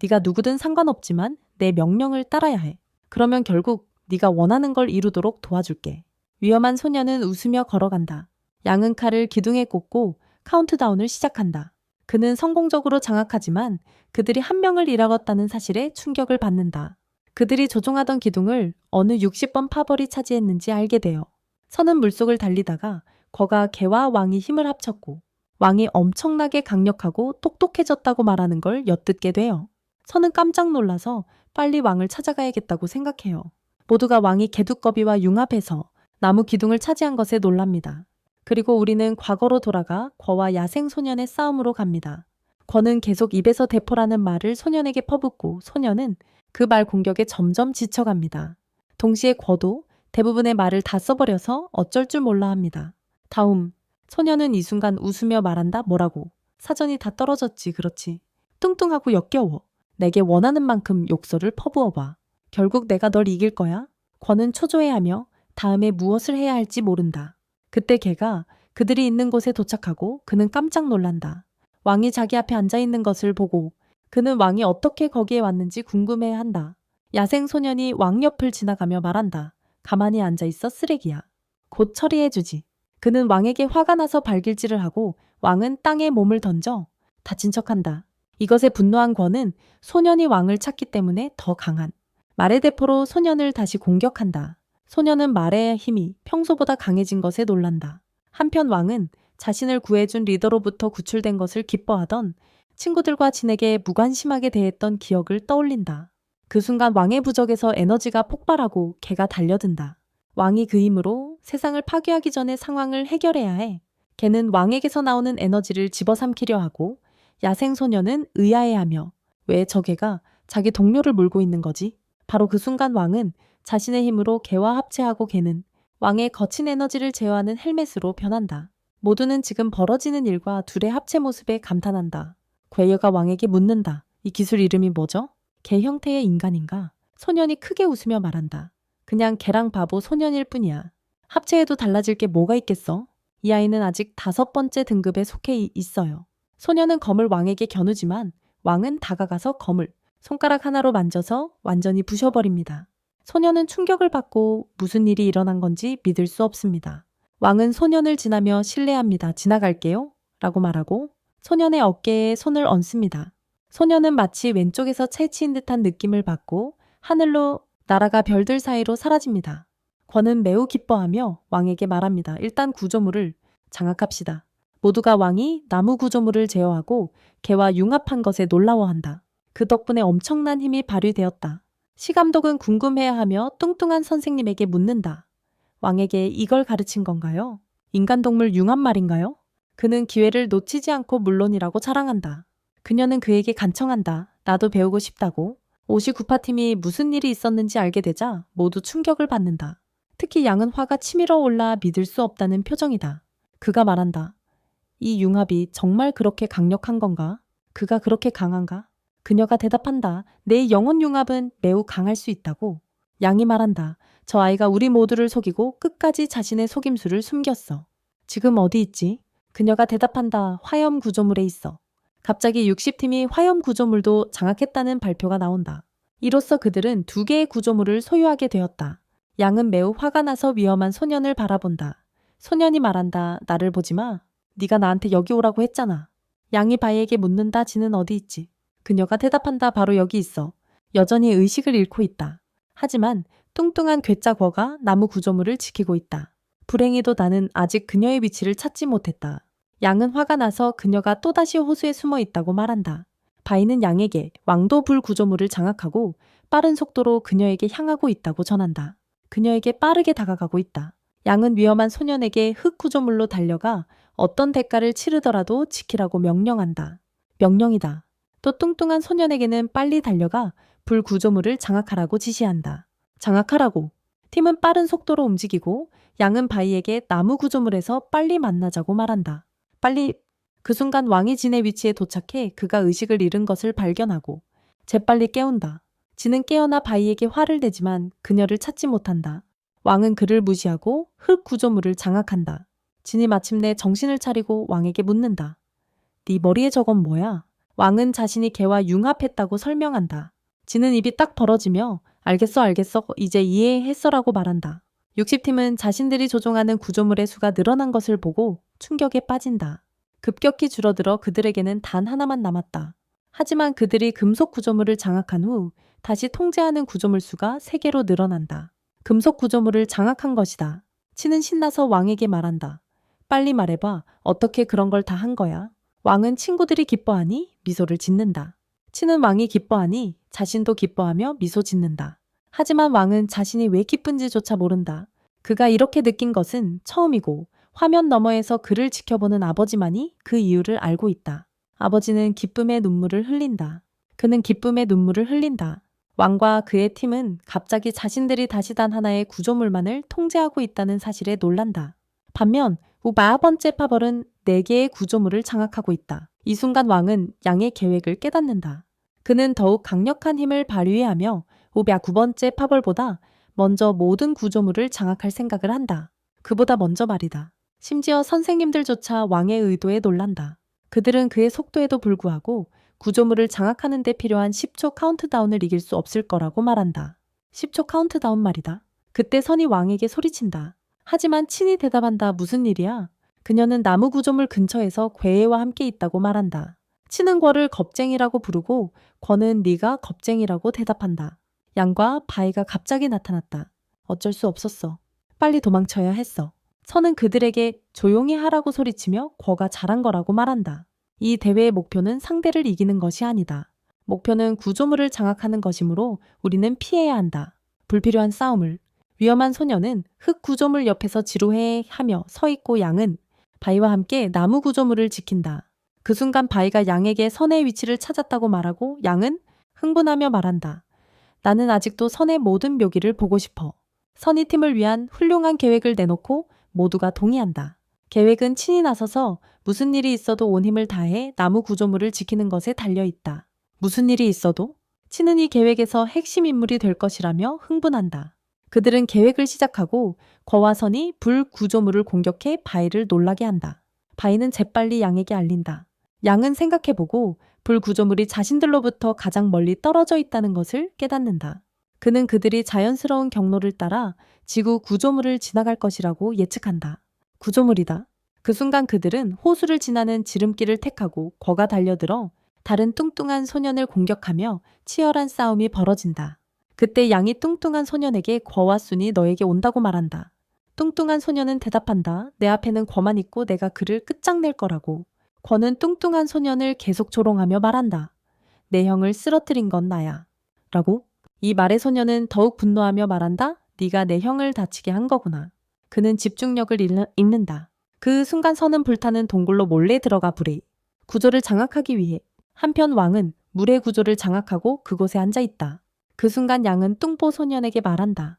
네가 누구든 상관없지만 내 명령을 따라야 해. 그러면 결국 네가 원하는 걸 이루도록 도와줄게. 위험한 소년은 웃으며 걸어간다. 양은 칼을 기둥에 꽂고 카운트다운을 시작한다. 그는 성공적으로 장악하지만 그들이 한 명을 잃어갔다는 사실에 충격을 받는다. 그들이 조종하던 기둥을 어느 60번 파벌이 차지했는지 알게 되어 선은 물속을 달리다가 거가 개와 왕이 힘을 합쳤고 왕이 엄청나게 강력하고 똑똑해졌다고 말하는 걸 엿듣게 돼요. 선은 깜짝 놀라서 빨리 왕을 찾아가야겠다고 생각해요. 모두가 왕이 개두꺼비와 융합해서 나무 기둥을 차지한 것에 놀랍니다. 그리고 우리는 과거로 돌아가 거와 야생 소년의 싸움으로 갑니다. 거는 계속 입에서 대포라는 말을 소년에게 퍼붓고 소년은 그 말 공격에 점점 지쳐갑니다. 동시에 거도 대부분의 말을 다 써버려서 어쩔 줄 몰라 합니다. 다음, 소년은 이 순간 웃으며 말한다. 뭐라고? 사전이 다 떨어졌지 그렇지. 뚱뚱하고 역겨워. 내게 원하는 만큼 욕설을 퍼부어봐. 결국 내가 널 이길 거야. 권은 초조해하며 다음에 무엇을 해야 할지 모른다. 그때 걔가 그들이 있는 곳에 도착하고 그는 깜짝 놀란다. 왕이 자기 앞에 앉아있는 것을 보고 그는 왕이 어떻게 거기에 왔는지 궁금해한다. 야생 소년이 왕 옆을 지나가며 말한다. 가만히 앉아있어 쓰레기야. 곧 처리해주지. 그는 왕에게 화가 나서 발길질을 하고 왕은 땅에 몸을 던져 다친 척한다. 이것에 분노한 권은 소년이 왕을 찾기 때문에 더 강한 말의 대포로 소년을 다시 공격한다. 소년은 말의 힘이 평소보다 강해진 것에 놀란다. 한편 왕은 자신을 구해준 리더로부터 구출된 것을 기뻐하던 친구들과 진에게 무관심하게 대했던 기억을 떠올린다. 그 순간 왕의 부적에서 에너지가 폭발하고 걔가 달려든다. 왕이 그 힘으로 세상을 파괴하기 전에 상황을 해결해야 해. 걔는 왕에게서 나오는 에너지를 집어삼키려 하고 야생소년은 의아해하며 왜 저 개가 자기 동료를 물고 있는 거지? 바로 그 순간 왕은 자신의 힘으로 개와 합체하고 걔는 왕의 거친 에너지를 제어하는 헬멧으로 변한다. 모두는 지금 벌어지는 일과 둘의 합체 모습에 감탄한다. 괴여가 왕에게 묻는다. 이 기술 이름이 뭐죠? 개 형태의 인간인가? 소년이 크게 웃으며 말한다. 그냥 개랑 바보 소년일 뿐이야. 합체해도 달라질 게 뭐가 있겠어? 이 아이는 아직 5번째 등급에 속해 있어요. 소년은 검을 왕에게 겨누지만 왕은 다가가서 검을 손가락 하나로 만져서 완전히 부셔버립니다. 소년은 충격을 받고 무슨 일이 일어난 건지 믿을 수 없습니다. 왕은 소년을 지나며 실례합니다. 지나갈게요. 라고 말하고 소년의 어깨에 손을 얹습니다. 소년은 마치 왼쪽에서 채취인 듯한 느낌을 받고 하늘로 날아가 별들 사이로 사라집니다. 권은 매우 기뻐하며 왕에게 말합니다. 일단 구조물을 장악합시다. 모두가 왕이 나무 구조물을 제어하고 개와 융합한 것에 놀라워한다. 그 덕분에 엄청난 힘이 발휘되었다. 시감독은 궁금해하며 뚱뚱한 선생님에게 묻는다. 왕에게 이걸 가르친 건가요? 인간동물 융합 말인가요? 그는 기회를 놓치지 않고 물론이라고 자랑한다. 그녀는 그에게 간청한다. 나도 배우고 싶다고. 59파팀이 무슨 일이 있었는지 알게 되자 모두 충격을 받는다. 특히 양은 화가 치밀어 올라 믿을 수 없다는 표정이다. 그가 말한다. 이 융합이 정말 그렇게 강력한 건가? 그가 그렇게 강한가? 그녀가 대답한다. 내 영혼 융합은 매우 강할 수 있다고. 양이 말한다. 저 아이가 우리 모두를 속이고 끝까지 자신의 속임수를 숨겼어. 지금 어디 있지? 그녀가 대답한다. 화염 구조물에 있어. 갑자기 60팀이 화염 구조물도 장악했다는 발표가 나온다. 이로써 그들은 2개의 구조물을 소유하게 되었다. 양은 매우 화가 나서 위험한 소년을 바라본다. 소년이 말한다. 나를 보지 마. 네가 나한테 여기 오라고 했잖아. 양이 바이에게 묻는다. 지는 어디 있지? 그녀가 대답한다. 바로 여기 있어. 여전히 의식을 잃고 있다. 하지만 뚱뚱한 괴짜거가 나무 구조물을 지키고 있다. 불행히도 나는 아직 그녀의 위치를 찾지 못했다. 양은 화가 나서 그녀가 또다시 호수에 숨어 있다고 말한다. 바이는 양에게 왕도 불 구조물을 장악하고 빠른 속도로 그녀에게 향하고 있다고 전한다. 그녀에게 빠르게 다가가고 있다. 양은 위험한 소년에게 흙 구조물로 달려가 어떤 대가를 치르더라도 지키라고 명령한다. 명령이다. 또 뚱뚱한 소년에게는 빨리 달려가 불 구조물을 장악하라고 지시한다. 장악하라고. 팀은 빠른 속도로 움직이고 양은 바이에게 나무 구조물에서 빨리 만나자고 말한다. 빨리. 그 순간 왕이 진의 위치에 도착해 그가 의식을 잃은 것을 발견하고 재빨리 깨운다. 진은 깨어나 바이에게 화를 내지만 그녀를 찾지 못한다. 왕은 그를 무시하고 흙 구조물을 장악한다. 진이 마침내 정신을 차리고 왕에게 묻는다. 네 머리에 저건 뭐야? 왕은 자신이 개와 융합했다고 설명한다. 진은 입이 딱 벌어지며 알겠어 이제 이해했어라고 말한다. 60팀은 자신들이 조종하는 구조물의 수가 늘어난 것을 보고 충격에 빠진다. 급격히 줄어들어 그들에게는 단 하나만 남았다. 하지만 그들이 금속 구조물을 장악한 후 다시 통제하는 구조물 수가 3개로 늘어난다. 금속 구조물을 장악한 것이다. 치는 신나서 왕에게 말한다. 빨리 말해봐. 어떻게 그런 걸 다 한 거야? 왕은 친구들이 기뻐하니 미소를 짓는다. 치는 왕이 기뻐하니 자신도 기뻐하며 미소 짓는다. 하지만 왕은 자신이 왜 기쁜지조차 모른다. 그가 이렇게 느낀 것은 처음이고 화면 너머에서 그를 지켜보는 아버지만이 그 이유를 알고 있다. 아버지는 기쁨의 눈물을 흘린다. 그는 기쁨의 눈물을 흘린다. 왕과 그의 팀은 갑자기 자신들이 다시 단 하나의 구조물만을 통제하고 있다는 사실에 놀란다. 반면 40번째 파벌은 4개의 구조물을 장악하고 있다. 이 순간 왕은 양의 계획을 깨닫는다. 그는 더욱 강력한 힘을 발휘하며 9번째 파벌보다 먼저 모든 구조물을 장악할 생각을 한다. 그보다 먼저 말이다. 심지어 선생님들조차 왕의 의도에 놀란다. 그들은 그의 속도에도 불구하고 구조물을 장악하는 데 필요한 10초 카운트다운을 이길 수 없을 거라고 말한다. 10초 카운트다운 말이다. 그때 선이 왕에게 소리친다. 하지만 친히 대답한다. 무슨 일이야? 그녀는 나무 구조물 근처에서 괴해와 함께 있다고 말한다. 치는 궐을 겁쟁이라고 부르고 궐은 네가 겁쟁이라고 대답한다. 양과 바이가 갑자기 나타났다. 어쩔 수 없었어. 빨리 도망쳐야 했어. 선은 그들에게 조용히 하라고 소리치며 궐가 잘한 거라고 말한다. 이 대회의 목표는 상대를 이기는 것이 아니다. 목표는 구조물을 장악하는 것이므로 우리는 피해야 한다. 불필요한 싸움을. 위험한 소녀는 흙 구조물 옆에서 지루해하며 서 있고 양은 바이와 함께 나무 구조물을 지킨다. 그 순간 바이가 양에게 선의 위치를 찾았다고 말하고 양은 흥분하며 말한다. 나는 아직도 선의 모든 묘기를 보고 싶어. 선이 팀을 위한 훌륭한 계획을 내놓고 모두가 동의한다. 계획은 친히 나서서 무슨 일이 있어도 온 힘을 다해 나무 구조물을 지키는 것에 달려있다. 무슨 일이 있어도? 친은 이 계획에서 핵심 인물이 될 것이라며 흥분한다. 그들은 계획을 시작하고 거와 선이 불 구조물을 공격해 바이를 놀라게 한다. 바이는 재빨리 양에게 알린다. 양은 생각해보고 불 구조물이 자신들로부터 가장 멀리 떨어져 있다는 것을 깨닫는다. 그는 그들이 자연스러운 경로를 따라 지구 구조물을 지나갈 것이라고 예측한다. 구조물이다. 그 순간 그들은 호수를 지나는 지름길을 택하고 거가 달려들어 다른 뚱뚱한 소년을 공격하며 치열한 싸움이 벌어진다. 그때 양이 뚱뚱한 소년에게 거와 순이 너에게 온다고 말한다. 뚱뚱한 소년은 대답한다. 내 앞에는 거만 있고 내가 그를 끝장낼 거라고. 거는 뚱뚱한 소년을 계속 조롱하며 말한다. 내 형을 쓰러뜨린 건 나야. 라고? 이 말에 소년은 더욱 분노하며 말한다. 네가 내 형을 다치게 한 거구나. 그는 집중력을 잃는다. 그 순간 선은 불타는 동굴로 몰래 들어가 불이 구조를 장악하기 위해. 한편 왕은 물의 구조를 장악하고 그곳에 앉아 있다. 그 순간 양은 뚱보 소년에게 말한다.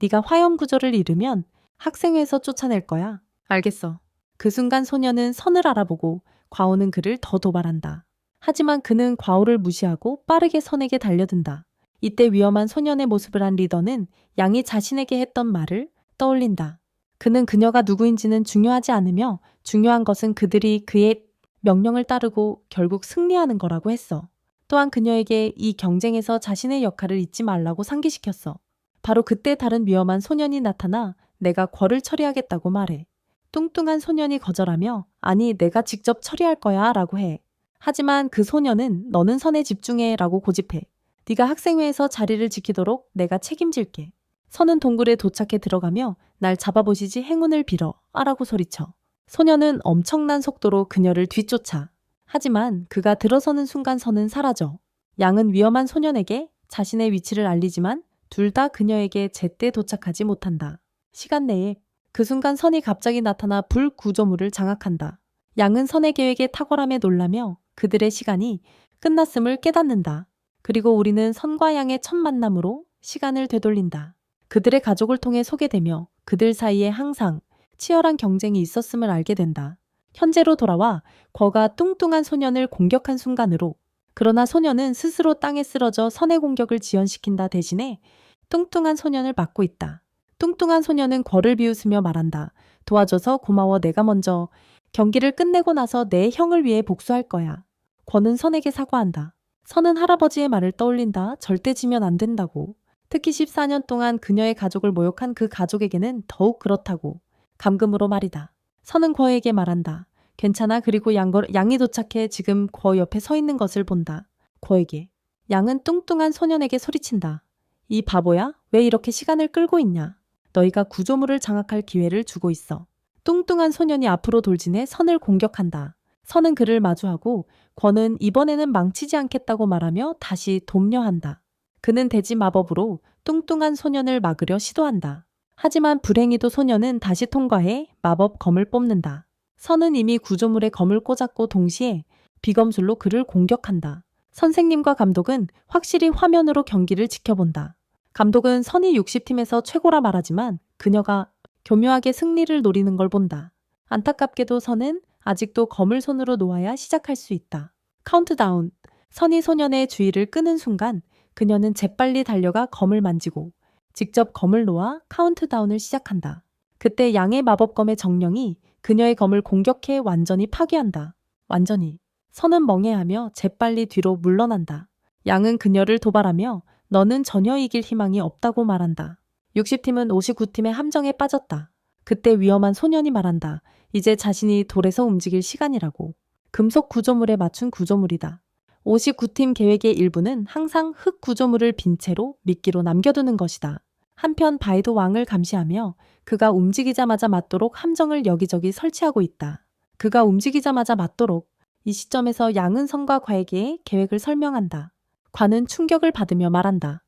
네가 화염 구조를 잃으면 학생회에서 쫓아낼 거야. 알겠어. 그 순간 소년은 선을 알아보고 과오는 그를 더 도발한다. 하지만 그는 과오를 무시하고 빠르게 선에게 달려든다. 이때 위험한 소년의 모습을 한 리더는 양이 자신에게 했던 말을 떠올린다. 그는 그녀가 누구인지는 중요하지 않으며 중요한 것은 그들이 그의 명령을 따르고 결국 승리하는 거라고 했어. 또한 그녀에게 이 경쟁에서 자신의 역할을 잊지 말라고 상기시켰어. 바로 그때 다른 위험한 소년이 나타나 내가 궐을 처리하겠다고 말해. 뚱뚱한 소년이 거절하며 아니 내가 직접 처리할 거야 라고 해. 하지만 그 소년은 너는 선에 집중해 라고 고집해. 네가 학생회에서 자리를 지키도록 내가 책임질게. 선은 동굴에 도착해 들어가며 날 잡아보시지 행운을 빌어 라고 소리쳐. 소년은 엄청난 속도로 그녀를 뒤쫓아. 하지만 그가 들어서는 순간 선은 사라져. 양은 위험한 소년에게 자신의 위치를 알리지만 둘 다 그녀에게 제때 도착하지 못한다. 시간 내에 그 순간 선이 갑자기 나타나 불 구조물을 장악한다. 양은 선의 계획에 탁월함에 놀라며 그들의 시간이 끝났음을 깨닫는다. 그리고 우리는 선과 양의 첫 만남으로 시간을 되돌린다. 그들의 가족을 통해 소개되며 그들 사이에 항상 치열한 경쟁이 있었음을 알게 된다. 현재로 돌아와 거가 뚱뚱한 소년을 공격한 순간으로. 그러나 소년은 스스로 땅에 쓰러져 선의 공격을 지연시킨다 대신에 뚱뚱한 소년을 막고 있다. 뚱뚱한 소년은 거를 비웃으며 말한다. 도와줘서 고마워. 내가 먼저 경기를 끝내고 나서 내 형을 위해 복수할 거야. 권은 선에게 사과한다. 선은 할아버지의 말을 떠올린다. 절대 지면 안 된다고. 특히 14년 동안 그녀의 가족을 모욕한 그 가족에게는 더욱 그렇다고. 감금으로 말이다. 선은 거에게 말한다. 괜찮아. 그리고 양이 도착해 지금 거 옆에 서 있는 것을 본다. 거에게. 양은 뚱뚱한 소년에게 소리친다. 이 바보야? 왜 이렇게 시간을 끌고 있냐? 너희가 구조물을 장악할 기회를 주고 있어. 뚱뚱한 소년이 앞으로 돌진해 선을 공격한다. 선은 그를 마주하고 권은 이번에는 망치지 않겠다고 말하며 다시 돕려한다. 그는 대지 마법으로 뚱뚱한 소년을 막으려 시도한다. 하지만 불행히도 소년은 다시 통과해 마법 검을 뽑는다. 선은 이미 구조물에 검을 꽂았고 동시에 비검술로 그를 공격한다. 선생님과 감독은 확실히 화면으로 경기를 지켜본다. 감독은 선이 60팀에서 최고라 말하지만 그녀가 교묘하게 승리를 노리는 걸 본다. 안타깝게도 선은 아직도 검을 손으로 놓아야 시작할 수 있다. 카운트다운. 선이 소년의 주의를 끄는 순간 그녀는 재빨리 달려가 검을 만지고 직접 검을 놓아 카운트다운을 시작한다. 그때 양의 마법검의 정령이 그녀의 검을 공격해 완전히 파괴한다. 완전히. 선은 멍해하며 재빨리 뒤로 물러난다. 양은 그녀를 도발하며 너는 전혀 이길 희망이 없다고 말한다. 60팀은 59팀의 함정에 빠졌다. 그때 위험한 소년이 말한다. 이제 자신이 돌에서 움직일 시간이라고. 금속 구조물에 맞춘 구조물이다. 59팀 계획의 일부는 항상 흙 구조물을 빈 채로 미끼로 남겨두는 것이다. 한편 바이도 왕을 감시하며 그가 움직이자마자 맞도록 함정을 여기저기 설치하고 있다. 그가 움직이자마자 맞도록. 이 시점에서 양은 선과 과에게 계획을 설명한다. 관은 충격을 받으며 말한다.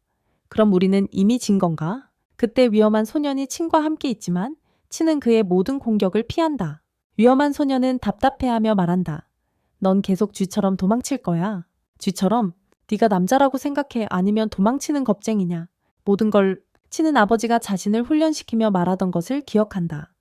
그럼 우리는 이미 진 건가? 그때 위험한 소년이 친과 함께 있지만 친은 그의 모든 공격을 피한다. 위험한 소년은 답답해하며 말한다. 넌 계속 쥐처럼 도망칠 거야. 쥐처럼? 네가 남자라고 생각해. 아니면 도망치는 겁쟁이냐. 모든 걸 친은 아버지가 자신을 훈련시키며 말하던 것을 기억한다.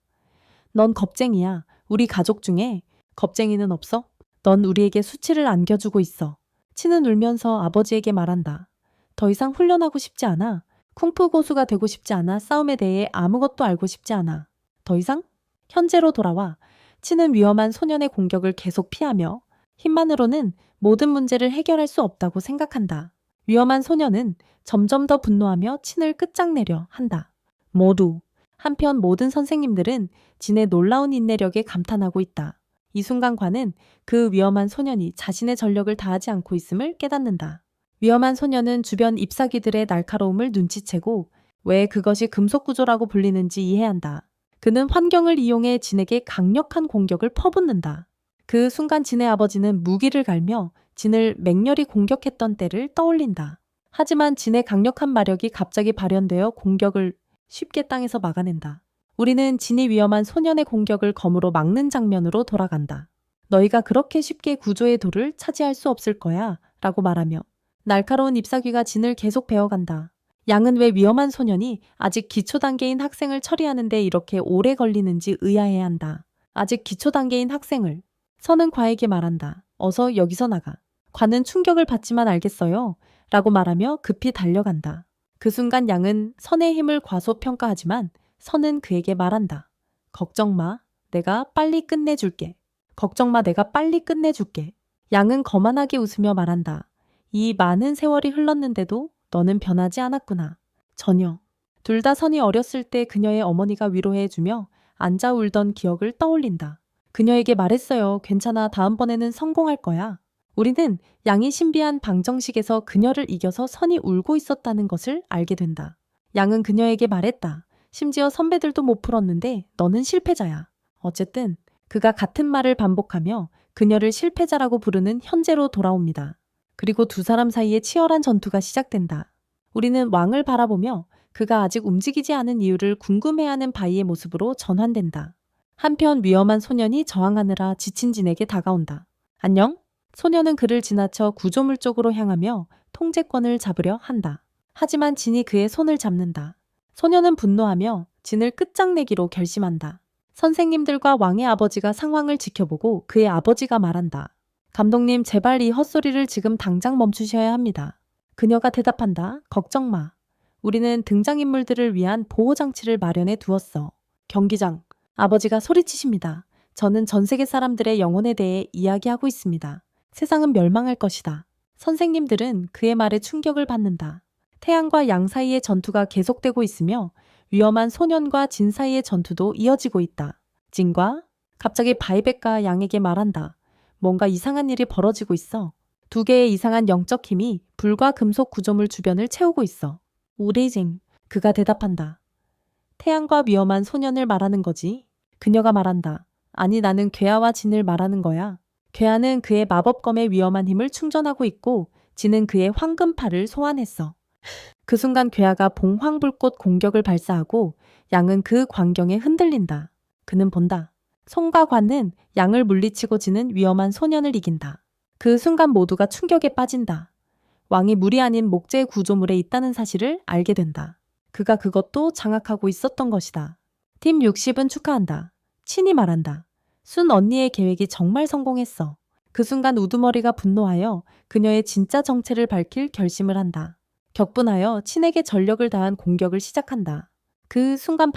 넌 겁쟁이야. 우리 가족 중에 겁쟁이는 없어? 넌 우리에게 수치를 안겨주고 있어. 친은 울면서 아버지에게 말한다. 더 이상 훈련하고 싶지 않아. 쿵푸 고수가 되고 싶지 않아. 싸움에 대해 아무것도 알고 싶지 않아. 더 이상? 현재로 돌아와. 친은 위험한 소년의 공격을 계속 피하며 힘만으로는 모든 문제를 해결할 수 없다고 생각한다. 위험한 소년은 점점 더 분노하며 친을 끝장내려 한다. 모두. 한편 모든 선생님들은 진의 놀라운 인내력에 감탄하고 있다. 이 순간 관은 그 위험한 소년이 자신의 전력을 다하지 않고 있음을 깨닫는다. 위험한 소년은 주변 잎사귀들의 날카로움을 눈치채고 왜 그것이 금속 구조라고 불리는지 이해한다. 그는 환경을 이용해 진에게 강력한 공격을 퍼붓는다. 그 순간 진의 아버지는 무기를 갈며 진을 맹렬히 공격했던 때를 떠올린다. 하지만 진의 강력한 마력이 갑자기 발현되어 공격을 쉽게 땅에서 막아낸다. 우리는 진이 위험한 소년의 공격을 검으로 막는 장면으로 돌아간다. 너희가 그렇게 쉽게 구조의 돌을 차지할 수 없을 거야 라고 말하며 날카로운 잎사귀가 진을 계속 베어간다. 양은 왜 위험한 소년이 아직 기초 단계인 학생을 처리하는데 이렇게 오래 걸리는지 의아해한다. 아직 기초 단계인 학생을. 선은 과에게 말한다. 어서 여기서 나가. 과는 충격을 받지만 알겠어요. 라고 말하며 급히 달려간다. 그 순간 양은 선의 힘을 과소평가하지만 선은 그에게 말한다. 걱정 마. 내가 빨리 끝내줄게. 걱정 마. 내가 빨리 끝내줄게. 양은 거만하게 웃으며 말한다. 이 많은 세월이 흘렀는데도 너는 변하지 않았구나. 전혀. 둘 다 선이 어렸을 때 그녀의 어머니가 위로해주며 앉아 울던 기억을 떠올린다. 그녀에게 말했어요. 괜찮아. 다음번에는 성공할 거야. 우리는 양이 신비한 방정식에서 그녀를 이겨서 선이 울고 있었다는 것을 알게 된다. 양은 그녀에게 말했다. 심지어 선배들도 못 풀었는데 너는 실패자야. 어쨌든 그가 같은 말을 반복하며 그녀를 실패자라고 부르는 현재로 돌아옵니다. 그리고 두 사람 사이에 치열한 전투가 시작된다. 우리는 왕을 바라보며 그가 아직 움직이지 않은 이유를 궁금해하는 바이의 모습으로 전환된다. 한편 위험한 소년이 저항하느라 지친 진에게 다가온다. 안녕? 소년은 그를 지나쳐 구조물 쪽으로 향하며 통제권을 잡으려 한다. 하지만 진이 그의 손을 잡는다. 소년은 분노하며 진을 끝장내기로 결심한다. 선생님들과 왕의 아버지가 상황을 지켜보고 그의 아버지가 말한다. 감독님, 제발 이 헛소리를 지금 당장 멈추셔야 합니다. 그녀가 대답한다. 걱정 마. 우리는 등장인물들을 위한 보호장치를 마련해 두었어. 경기장. 아버지가 소리치십니다. 저는 전 세계 사람들의 영혼에 대해 이야기하고 있습니다. 세상은 멸망할 것이다. 선생님들은 그의 말에 충격을 받는다. 태양과 양 사이의 전투가 계속되고 있으며 위험한 소년과 진 사이의 전투도 이어지고 있다. 진과 갑자기 바이백과 양에게 말한다. 뭔가 이상한 일이 벌어지고 있어. 두 개의 이상한 영적 힘이 불과 금속 구조물 주변을 채우고 있어. 우리 진. 그가 대답한다. 태양과 위험한 소년을 말하는 거지. 그녀가 말한다. 아니, 나는 괴아와 진을 말하는 거야. 괴아는 그의 마법검의 위험한 힘을 충전하고 있고 진은 그의 황금팔을 소환했어. 그 순간 괴아가 봉황불꽃 공격을 발사하고 양은 그 광경에 흔들린다. 그는 본다. 손과 관은 양을 물리치고 지는 위험한 소년을 이긴다. 그 순간 모두가 충격에 빠진다. 왕이 물이 아닌 목재 구조물에 있다는 사실을 알게 된다. 그가 그것도 장악하고 있었던 것이다. 팀 60은 축하한다. 친히 말한다. 순 언니의 계획이 정말 성공했어. 그 순간 우두머리가 분노하여 그녀의 진짜 정체를 밝힐 결심을 한다. 격분하여 친에게 전력을 다한 공격을 시작한다. 그 순간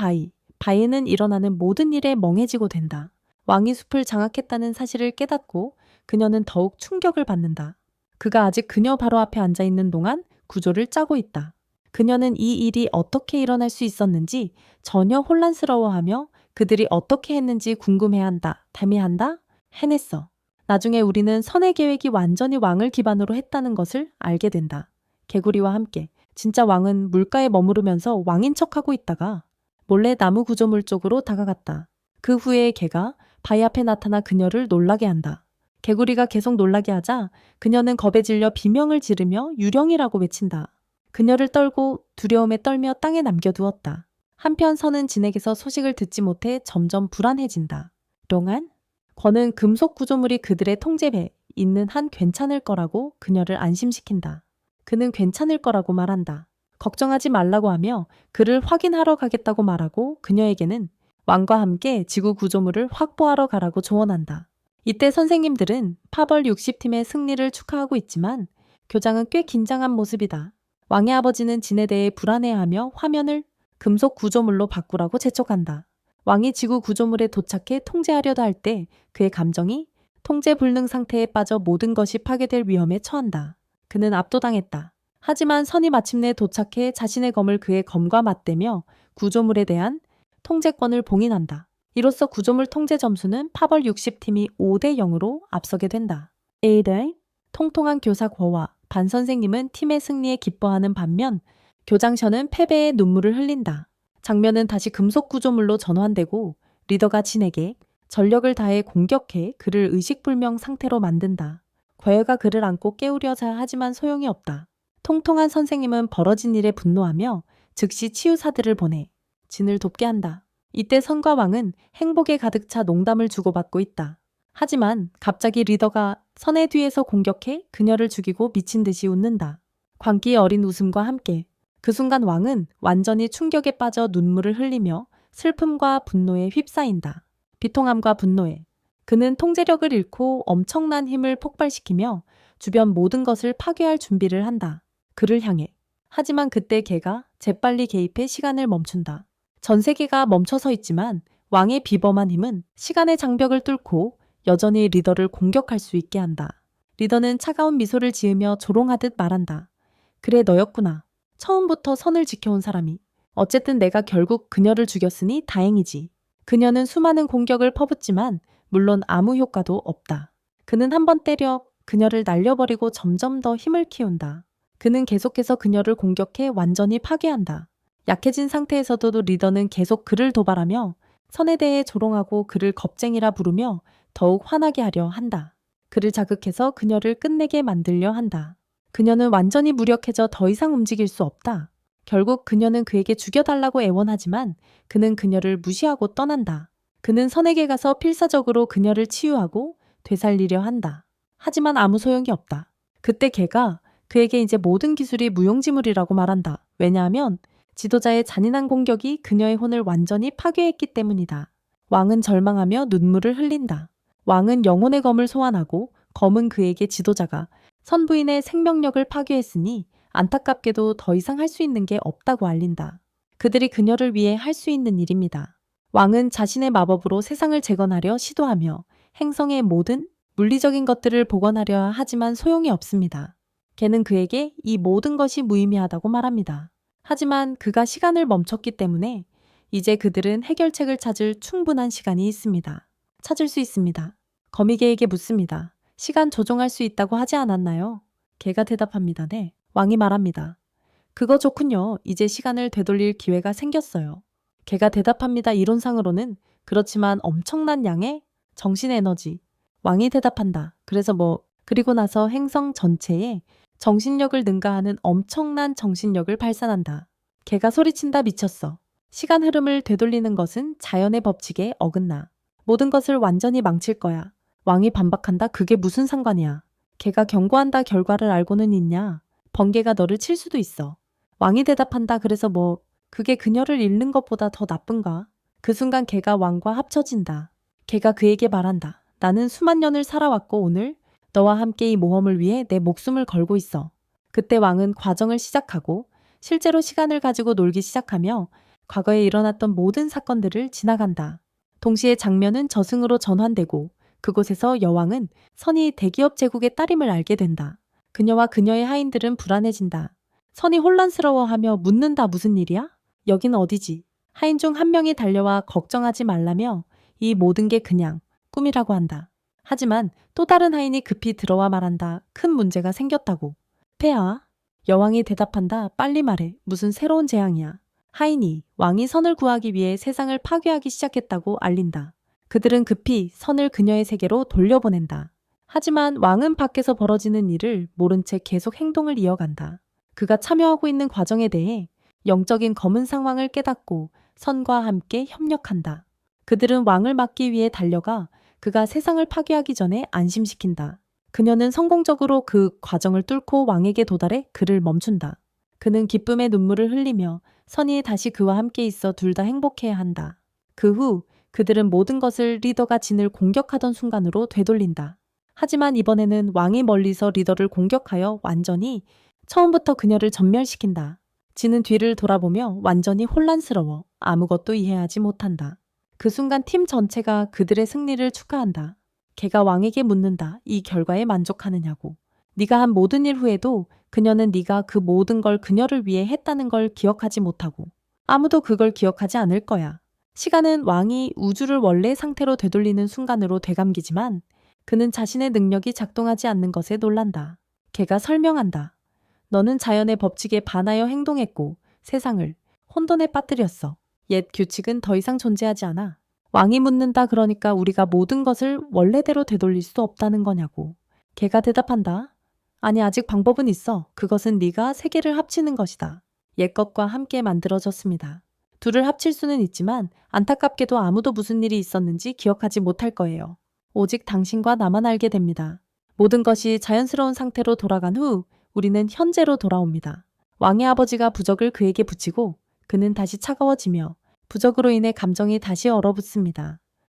바이는 일어나는 모든 일에 멍해지고 된다. 왕이 숲을 장악했다는 사실을 깨닫고 그녀는 더욱 충격을 받는다. 그가 아직 그녀 바로 앞에 앉아있는 동안 구조를 짜고 있다. 그녀는 이 일이 어떻게 일어날 수 있었는지 전혀 혼란스러워하며 그들이 어떻게 했는지 궁금해한다. 담의한다? 해냈어. 나중에 우리는 선의 계획이 완전히 왕을 기반으로 했다는 것을 알게 된다. 개구리와 함께 진짜 왕은 물가에 머무르면서 왕인 척하고 있다가 몰래 나무 구조물 쪽으로 다가갔다. 그 후에 개가 바위 앞에 나타나 그녀를 놀라게 한다. 개구리가 계속 놀라게 하자 그녀는 겁에 질려 비명을 지르며 유령이라고 외친다. 그녀를 떨고 두려움에 떨며 땅에 남겨두었다. 한편 선은 진에게서 소식을 듣지 못해 점점 불안해진다. 동안 권은 금속 구조물이 그들의 통제에 있는 한 괜찮을 거라고 그녀를 안심시킨다. 그는 괜찮을 거라고 말한다. 걱정하지 말라고 하며 그를 확인하러 가겠다고 말하고 그녀에게는 왕과 함께 지구 구조물을 확보하러 가라고 조언한다. 이때 선생님들은 파벌 60팀의 승리를 축하하고 있지만 교장은 꽤 긴장한 모습이다. 왕의 아버지는 진에 대해 불안해하며 화면을 금속 구조물로 바꾸라고 재촉한다. 왕이 지구 구조물에 도착해 통제하려다 할 때 그의 감정이 통제 불능 상태에 빠져 모든 것이 파괴될 위험에 처한다. 그는 압도당했다. 하지만 선이 마침내 도착해 자신의 검을 그의 검과 맞대며 구조물에 대한 통제권을 봉인한다. 이로써 구조물 통제 점수는 파벌 60팀이 5대 0으로 앞서게 된다. 에이다이 통통한 교사 거와 반 선생님은 팀의 승리에 기뻐하는 반면 교장셔는 패배에 눈물을 흘린다. 장면은 다시 금속 구조물로 전환되고 리더가 진에게 전력을 다해 공격해 그를 의식불명 상태로 만든다. 과여가 그를 안고 깨우려자 하지만 소용이 없다. 통통한 선생님은 벌어진 일에 분노하며 즉시 치유사들을 보내 진을 돕게 한다. 이때 선과 왕은 행복에 가득 차 농담을 주고받고 있다. 하지만 갑자기 리더가 선의 뒤에서 공격해 그녀를 죽이고 미친 듯이 웃는다. 광기 어린 웃음과 함께 그 순간 왕은 완전히 충격에 빠져 눈물을 흘리며 슬픔과 분노에 휩싸인다. 비통함과 분노에. 그는 통제력을 잃고 엄청난 힘을 폭발시키며 주변 모든 것을 파괴할 준비를 한다. 그를 향해. 하지만 그때 걔가 재빨리 개입해 시간을 멈춘다. 전 세계가 멈춰서 있지만 왕의 비범한 힘은 시간의 장벽을 뚫고 여전히 리더를 공격할 수 있게 한다. 리더는 차가운 미소를 지으며 조롱하듯 말한다. 그래, 너였구나. 처음부터 선을 지켜온 사람이. 어쨌든 내가 결국 그녀를 죽였으니 다행이지. 그녀는 수많은 공격을 퍼붓지만 물론 아무 효과도 없다. 그는 한 번 때려 그녀를 날려버리고 점점 더 힘을 키운다. 그는 계속해서 그녀를 공격해 완전히 파괴한다. 약해진 상태에서도 리더는 계속 그를 도발하며 선에 대해 조롱하고 그를 겁쟁이라 부르며 더욱 화나게 하려 한다. 그를 자극해서 그녀를 끝내게 만들려 한다. 그녀는 완전히 무력해져 더 이상 움직일 수 없다. 결국 그녀는 그에게 죽여달라고 애원하지만 그는 그녀를 무시하고 떠난다. 그는 선에게 가서 필사적으로 그녀를 치유하고 되살리려 한다. 하지만 아무 소용이 없다. 그때 걔가 그에게 이제 모든 기술이 무용지물이라고 말한다. 왜냐하면 지도자의 잔인한 공격이 그녀의 혼을 완전히 파괴했기 때문이다. 왕은 절망하며 눈물을 흘린다. 왕은 영혼의 검을 소환하고 검은 그에게 지도자가 선부인의 생명력을 파괴했으니 안타깝게도 더 이상 할 수 있는 게 없다고 알린다. 그들이 그녀를 위해 할 수 있는 일입니다. 왕은 자신의 마법으로 세상을 재건하려 시도하며 행성의 모든 물리적인 것들을 복원하려 하지만 소용이 없습니다. 걔는 그에게 이 모든 것이 무의미하다고 말합니다. 하지만 그가 시간을 멈췄기 때문에 이제 그들은 해결책을 찾을 충분한 시간이 있습니다. 찾을 수 있습니다. 거미개에게 묻습니다. 시간 조종할 수 있다고 하지 않았나요? 개가 대답합니다. 네. 왕이 말합니다. 그거 좋군요. 이제 시간을 되돌릴 기회가 생겼어요. 개가 대답합니다. 이론상으로는 그렇지만 엄청난 양의 정신 에너지. 왕이 대답한다. 그리고 나서 행성 전체에 정신력을 능가하는 엄청난 정신력을 발산한다. 개가 소리친다. 미쳤어. 시간 흐름을 되돌리는 것은 자연의 법칙에 어긋나. 모든 것을 완전히 망칠 거야. 왕이 반박한다. 그게 무슨 상관이야. 개가 경고한다. 결과를 알고는 있냐. 번개가 너를 칠 수도 있어. 왕이 대답한다. 그게 그녀를 잃는 것보다 더 나쁜가? 그 순간 개가 왕과 합쳐진다. 개가 그에게 말한다. 나는 수만 년을 살아왔고 오늘 너와 함께 이 모험을 위해 내 목숨을 걸고 있어. 그때 왕은 과정을 시작하고 실제로 시간을 가지고 놀기 시작하며 과거에 일어났던 모든 사건들을 지나간다. 동시에 장면은 저승으로 전환되고 그곳에서 여왕은 선이 대기업 제국의 딸임을 알게 된다. 그녀와 그녀의 하인들은 불안해진다. 선이 혼란스러워하며 묻는다. 무슨 일이야? 여긴 어디지? 하인 중 한 명이 달려와 걱정하지 말라며 이 모든 게 그냥 꿈이라고 한다. 하지만 또 다른 하인이 급히 들어와 말한다. 큰 문제가 생겼다고. 폐하? 여왕이 대답한다. 빨리 말해. 무슨 새로운 재앙이야. 하인이 왕이 선을 구하기 위해 세상을 파괴하기 시작했다고 알린다. 그들은 급히 선을 그녀의 세계로 돌려보낸다. 하지만 왕은 밖에서 벌어지는 일을 모른 채 계속 행동을 이어간다. 그가 참여하고 있는 과정에 대해 영적인 검은 상황을 깨닫고 선과 함께 협력한다. 그들은 왕을 막기 위해 달려가 그가 세상을 파괴하기 전에 안심시킨다. 그녀는 성공적으로 그 과정을 뚫고 왕에게 도달해 그를 멈춘다. 그는 기쁨의 눈물을 흘리며 선이 다시 그와 함께 있어 둘 다 행복해야 한다. 그 후 그들은 모든 것을 리더가 진을 공격하던 순간으로 되돌린다. 하지만 이번에는 왕이 멀리서 리더를 공격하여 완전히 처음부터 그녀를 전멸시킨다. 진은 뒤를 돌아보며 완전히 혼란스러워 아무것도 이해하지 못한다. 그 순간 팀 전체가 그들의 승리를 축하한다. 걔가 왕에게 묻는다. 이 결과에 만족하느냐고. 네가 한 모든 일 후에도 그녀는 네가 그 모든 걸 그녀를 위해 했다는 걸 기억하지 못하고 아무도 그걸 기억하지 않을 거야. 시간은 왕이 우주를 원래의 상태로 되돌리는 순간으로 되감기지만 그는 자신의 능력이 작동하지 않는 것에 놀란다. 걔가 설명한다. 너는 자연의 법칙에 반하여 행동했고 세상을 혼돈에 빠뜨렸어. 옛 규칙은 더 이상 존재하지 않아. 왕이 묻는다. 그러니까 우리가 모든 것을 원래대로 되돌릴 수 없다는 거냐고. 걔가 대답한다. 아니, 아직 방법은 있어. 그것은 네가 세계를 합치는 것이다. 옛것과 함께 만들어졌습니다. 둘을 합칠 수는 있지만 안타깝게도 아무도 무슨 일이 있었는지 기억하지 못할 거예요. 오직 당신과 나만 알게 됩니다. 모든 것이 자연스러운 상태로 돌아간 후 우리는 현재로 돌아옵니다. 왕의 아버지가 부적을 그에게 붙이고 그는 다시 차가워지며 부적으로 인해 감정이 다시 얼어붙습니다.